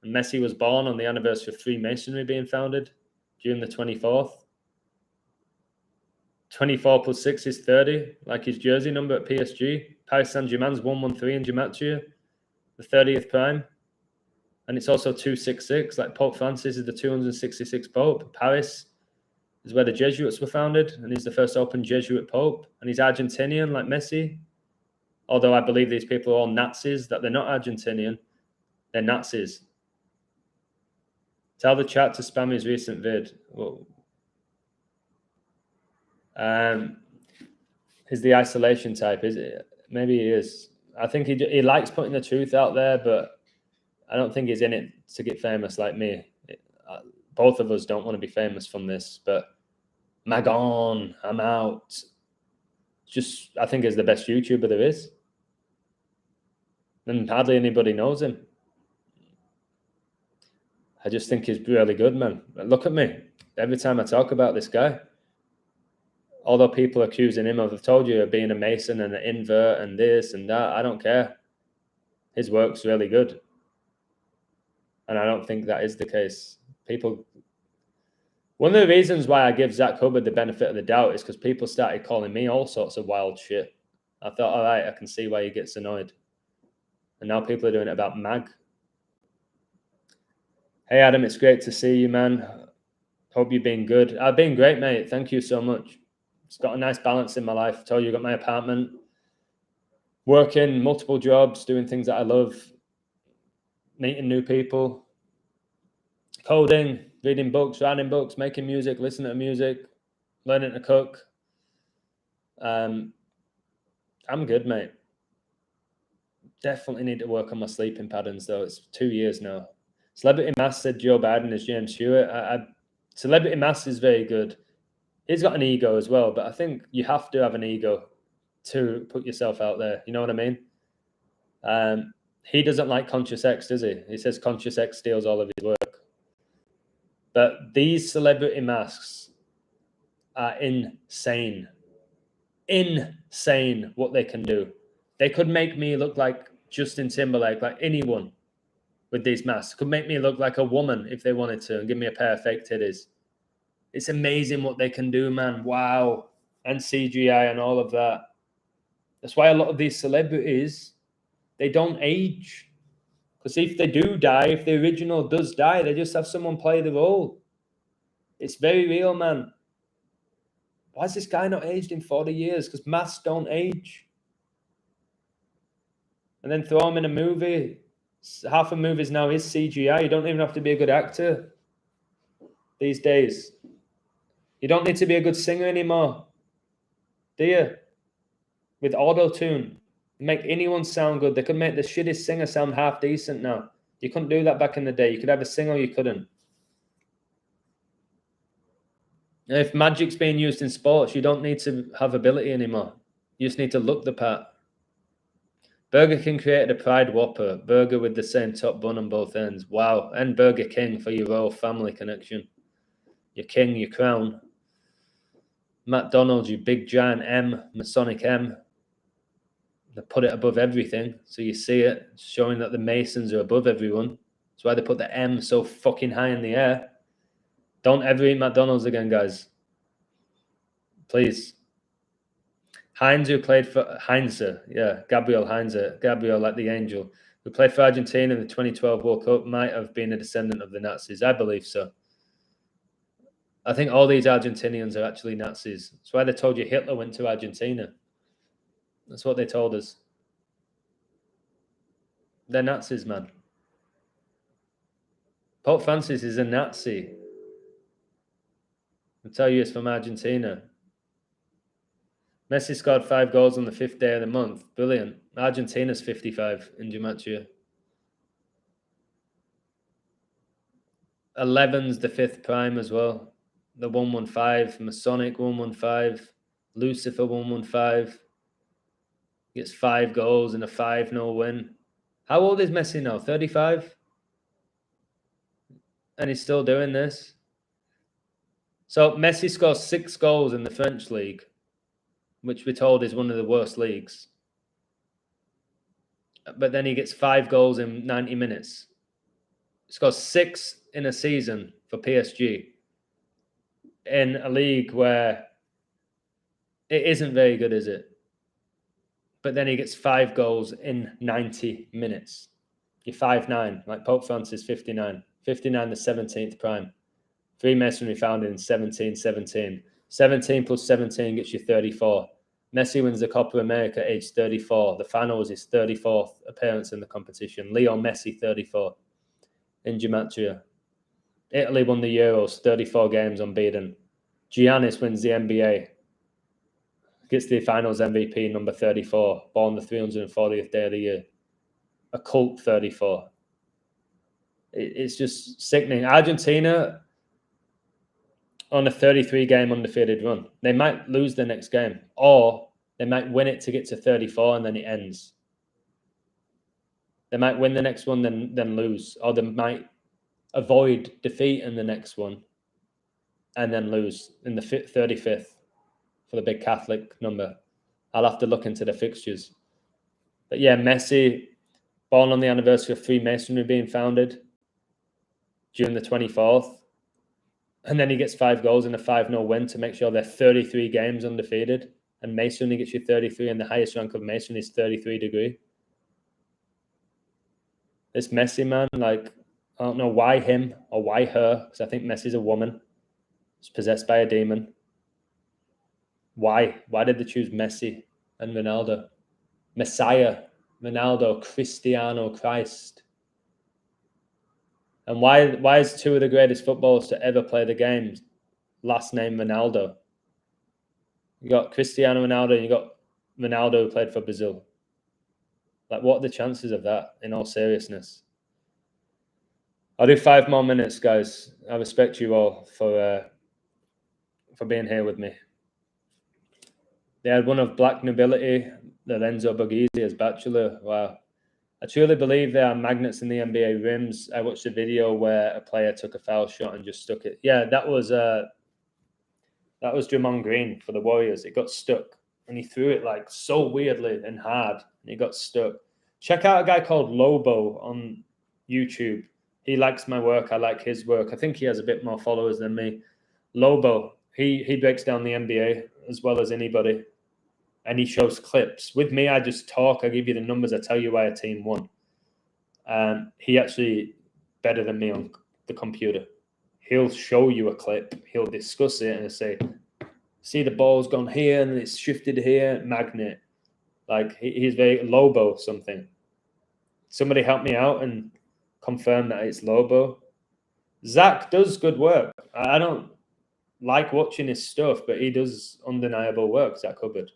And Messi was born on the anniversary of Freemasonry being founded, June the 24th. 24 plus 6 is 30, like his jersey number at PSG. Paris Saint-Germain's 113 in gematria, the 30th prime. And it's also 266, like Pope Francis is the 266 Pope. Paris is where the Jesuits were founded, and he's the first open Jesuit Pope. And he's Argentinian, like Messi. Although I believe these people are all Nazis, that they're not Argentinian, they're Nazis. Tell the chat to spam his recent vid. Whoa. He's the isolation type, is it? Maybe he is. I think he likes putting the truth out there, but I don't think he's in it to get famous like me. Both of us don't want to be famous from this, but Magon, I'm out. Just, I think he's the best YouTuber there is. And hardly anybody knows him. I just think he's really good, man. Look at me. Every time I talk about this guy, although people are accusing him of, I've told you, of being a Mason and an invert and this and that, I don't care. His work's really good. And I don't think that is the case. One of the reasons why I give Zach Hubbard the benefit of the doubt is because people started calling me all sorts of wild shit. I thought, all right, I can see why he gets annoyed. And now people are doing it about Mag. Hey, Adam, it's great to see you, man. Hope you've been good. I've been great, mate. Thank you so much. It's got a nice balance in my life. I told you, I got my apartment, working multiple jobs, doing things that I love, meeting new people, coding, reading books, writing books, making music, listening to music, learning to cook. I'm good, mate. Definitely need to work on my sleeping patterns, though. It's 2 years now. Celebrity Mass said Joe Biden is James Stewart. Celebrity Mass is very good. He's got an ego as well, but I think you have to have an ego to put yourself out there. You know what I mean? He doesn't like Conscious X, does he? He says Conscious X steals all of his work. But these celebrity masks are insane. Insane what they can do. They could make me look like Justin Timberlake, like anyone with these masks. Could make me look like a woman if they wanted to and give me a pair of fake titties. It's amazing what they can do, man. Wow. And CGI and all of that. That's why a lot of these celebrities, they don't age. Because if they do die, if the original does die, they just have someone play the role. It's very real, man. Why is this guy not aged in 40 years? Because masks don't age. And then throw him in a movie. Half of movies now is CGI. You don't even have to be a good actor these days. You don't need to be a good singer anymore, do you? With auto-tune, make anyone sound good. They could make the shittest singer sound half decent now. You couldn't do that back in the day. You could have a singer, you couldn't. And if magic's being used in sports, you don't need to have ability anymore. You just need to look the part. Burger King created a Pride Whopper, burger with the same top bun on both ends. Wow. And Burger King for your royal family connection. Your king, your crown. McDonald's, you big giant M, Masonic M. They put it above everything, so you see it, showing that the Masons are above everyone. That's why they put the M so fucking high in the air. Don't ever eat McDonald's again, guys. Please. Heinz, who played for Gabriel Heinz, Gabriel like the angel, who played for Argentina in the 2012 World Cup, might have been a descendant of the Nazis. I believe so. I think all these Argentinians are actually Nazis. That's why they told you Hitler went to Argentina. That's what they told us. They're Nazis, man. Pope Francis is a Nazi. I'll tell you, it's from Argentina. Messi scored 5 goals on the 5th day of the month. Brilliant. Argentina's 55 in Gematria. 11's the 5th prime as well. The 115, Masonic 115, Lucifer 115. Gets 5 goals in a 5-0 win. How old is Messi now? 35? And he's still doing this. So Messi scores 6 goals in the French league, which we're told is one of the worst leagues. But then he gets 5 goals in 90 minutes. He scores 6 in a season for PSG in a league where it isn't very good, is it? But then he gets 5 goals in 90 minutes. You're 5'9", like Pope Francis, 59. 59, the 17th prime. Freemasonry founded in 1717. 17 plus 17 gets you 34. Messi wins the Copa America age 34. The final was his 34th appearance in the competition. Leo Messi, 34. In Gematria. Italy won the Euros, 34 games unbeaten. Giannis wins the NBA. Gets the finals MVP, number 34. Born the 340th day of the year. A cult 34. It's just sickening. Argentina on a 33-game undefeated run. They might lose the next game, or they might win it to get to 34 and then it ends. They might win the next one, then lose, or they might avoid defeat in the next one and then lose in the 35th for the big Catholic number. I'll have to look into the fixtures. But yeah, Messi, born on the anniversary of Freemasonry being founded, June the 24th. And then he gets 5 goals in a 5-0 win to make sure they're 33 games undefeated. And Masonry gets you 33, and the highest rank of Masonry is 33 degree. This Messi, man, like, I don't know why him or why her, because I think Messi's a woman. She's possessed by a demon. Why? Why did they choose Messi and Ronaldo? Messiah, Ronaldo, Cristiano, Christ. And why is 2 of the greatest footballers to ever play the game last name Ronaldo? You got Cristiano Ronaldo and you got Ronaldo who played for Brazil. Like, what are the chances of that, in all seriousness? I'll do 5 more minutes, guys. I respect you all for being here with me. They had one of black nobility, Lorenzo Borghese, as bachelor. Wow. I truly believe there are magnets in the NBA rims. I watched a video where a player took a foul shot and just stuck it. Yeah, that was Draymond Green for the Warriors. It got stuck, and he threw it like so weirdly and hard, and it got stuck. Check out a guy called Lobo on YouTube. He likes my work. I like his work. I think he has a bit more followers than me. Lobo, he breaks down the NBA as well as anybody. And he shows clips. With me, I just talk. I give you the numbers. I tell you why a team won. He actually better than me on the computer. He'll show you a clip. He'll discuss it and say, see the ball's gone here and it's shifted here. Magnet. Like, he's very Lobo something. Somebody help me out and confirm that it's Lobo. Zach does good work. I don't like watching his stuff, but he does undeniable work, Zach Hubbard.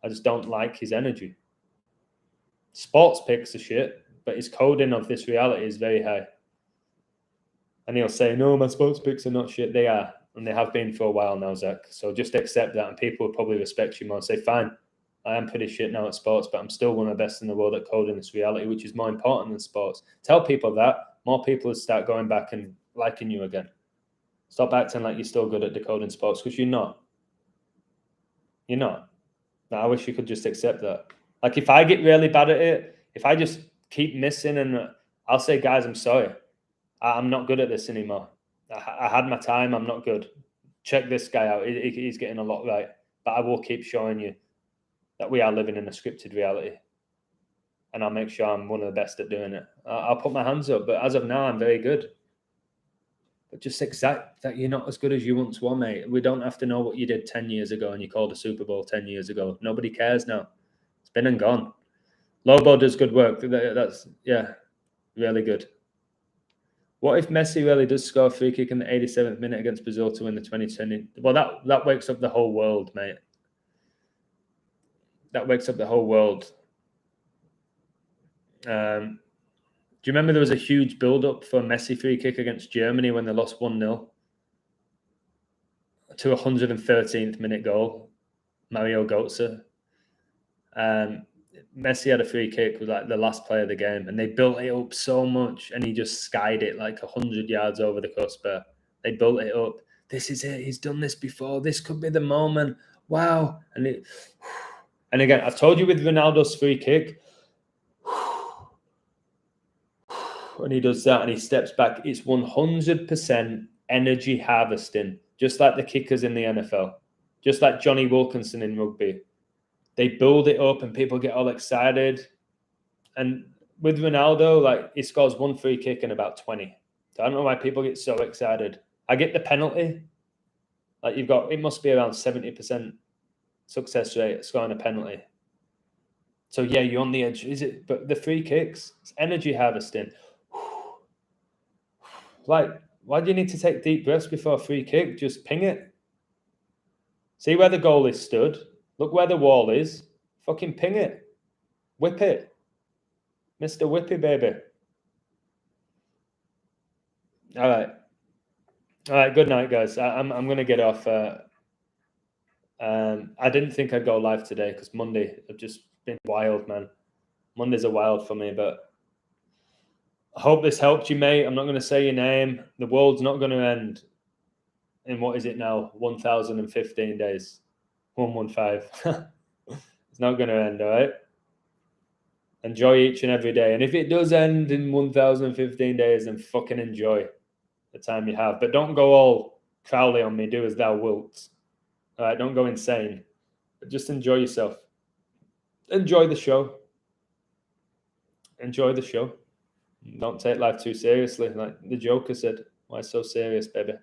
I just don't like his energy. Sports picks are shit, but his coding of this reality is very high. And he'll say, no, my sports picks are not shit. They are, and they have been for a while now, Zach. So just accept that, and people will probably respect you more and say, fine, I am pretty shit now at sports, but I'm still one of the best in the world at coding this reality, which is more important than sports. Tell people that. More people will start going back and liking you again. Stop acting like you're still good at decoding sports, because you're not. You're not. I wish you could just accept that. Like if I get really bad at it, if I just keep missing, and I'll say, guys, I'm sorry, I'm not good at this anymore. I had my time. I'm not good. Check this guy out. He's getting a lot right. But I will keep showing you that we are living in a scripted reality. And I'll make sure I'm one of the best at doing it. I'll put my hands up. But as of now, I'm very good. But just accept that you're not as good as you once were, mate. We don't have to know what you did 10 years ago and you called a Super Bowl 10 years ago. Nobody cares now. It's been and gone. Lobo does good work. That's, yeah, really good. What if Messi really does score a free kick in the 87th minute against Brazil to win the 2020? Well, that wakes up the whole world, mate. That wakes up the whole world. Do you remember there was a huge build-up for a Messi free kick against Germany when they lost 1-0 to a 113th minute goal? Mario Götze. Messi had a free kick with like the last play of the game, and they built it up so much, and he just skied it like 100 yards over the crossbar. They built it up. This is it. He's done this before. This could be the moment. Wow. And again, I've told you with Ronaldo's free kick, when he does that and he steps back, it's 100% energy harvesting, just like the kickers in the NFL, just like Johnny Wilkinson in rugby. They build it up and people get all excited. And with Ronaldo, like he scores one free kick in about 20. So I don't know why people get so excited. I get the penalty. Like it must be around 70% success rate at scoring a penalty. So yeah, you're on the edge. Is it? But the free kicks, it's energy harvesting. Like, why do you need to take deep breaths before a free kick? Just ping it. See where the goal is stood. Look where the wall is. Fucking ping it. Whip it. Mr. Whippy, baby. All right. All right. Good night, guys. I'm going to get off. I didn't think I'd go live today because Monday have just been wild, man. Mondays are wild for me, but I hope this helped you, mate. I'm not going to say your name. The world's not going to end in, what is it now, 1,015 days. 115. It's not going to end, all right? Enjoy each and every day. And if it does end in 1,015 days, then fucking enjoy the time you have. But don't go all Crowley on me, do as thou wilt. All right, don't go insane. But just enjoy yourself. Enjoy the show. Enjoy the show. Don't take life too seriously. Like the Joker said, why so serious, baby?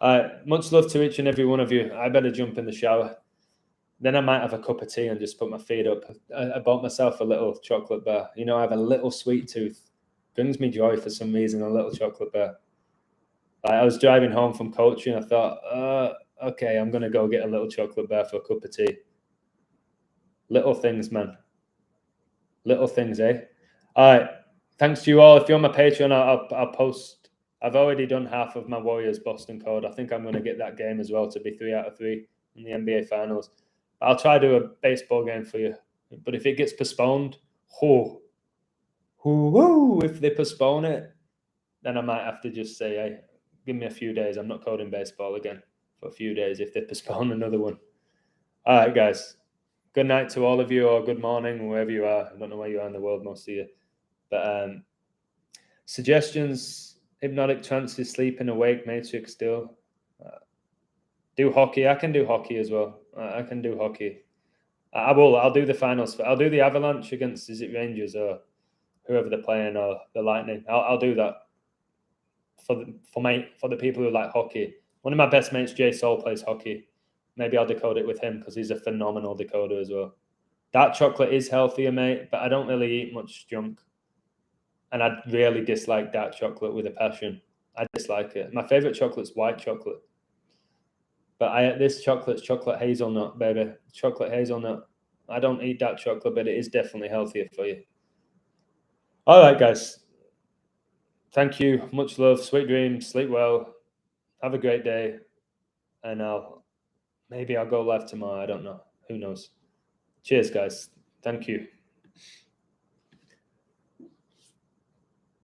All right, much love to each and every one of you. I better jump in the shower. Then I might have a cup of tea and just put my feet up. I bought myself a little chocolate bar. You know, I have a little sweet tooth. Brings me joy for some reason, a little chocolate bar. I was driving home from coaching. I thought, okay, I'm going to go get a little chocolate bar for a cup of tea. Little things, man. Little things, eh? All right. Thanks to you all. If you're on my Patreon, I'll post. I've already done half of my Warriors Boston code. I think I'm going to get that game as well to be 3 out of 3 in the NBA Finals. I'll try to do a baseball game for you. But if it gets postponed, if they postpone it, then I might have to just say, hey, give me a few days. I'm not coding baseball again for a few days if they postpone another one. All right, guys. Good night to all of you, or good morning, wherever you are. I don't know where you are in the world, most of you. But suggestions, hypnotic trances, sleeping, awake, matrix still. Do hockey. I can do hockey as well. I can do hockey. I will. I'll do the finals. I'll do the Avalanche against, is it Rangers or whoever they're playing, or the Lightning. I'll do that for the people who like hockey. One of my best mates, Jay Soul, plays hockey. Maybe I'll decode it with him because he's a phenomenal decoder as well. Dark chocolate is healthier, mate, but I don't really eat much junk. And I really dislike dark chocolate with a passion. I dislike it. My favorite chocolate's white chocolate. But this chocolate's chocolate hazelnut, baby. Chocolate hazelnut. I don't eat dark chocolate, but it is definitely healthier for you. All right, guys. Thank you. Much love. Sweet dreams. Sleep well. Have a great day. And maybe I'll go live tomorrow. I don't know. Who knows? Cheers, guys. Thank you.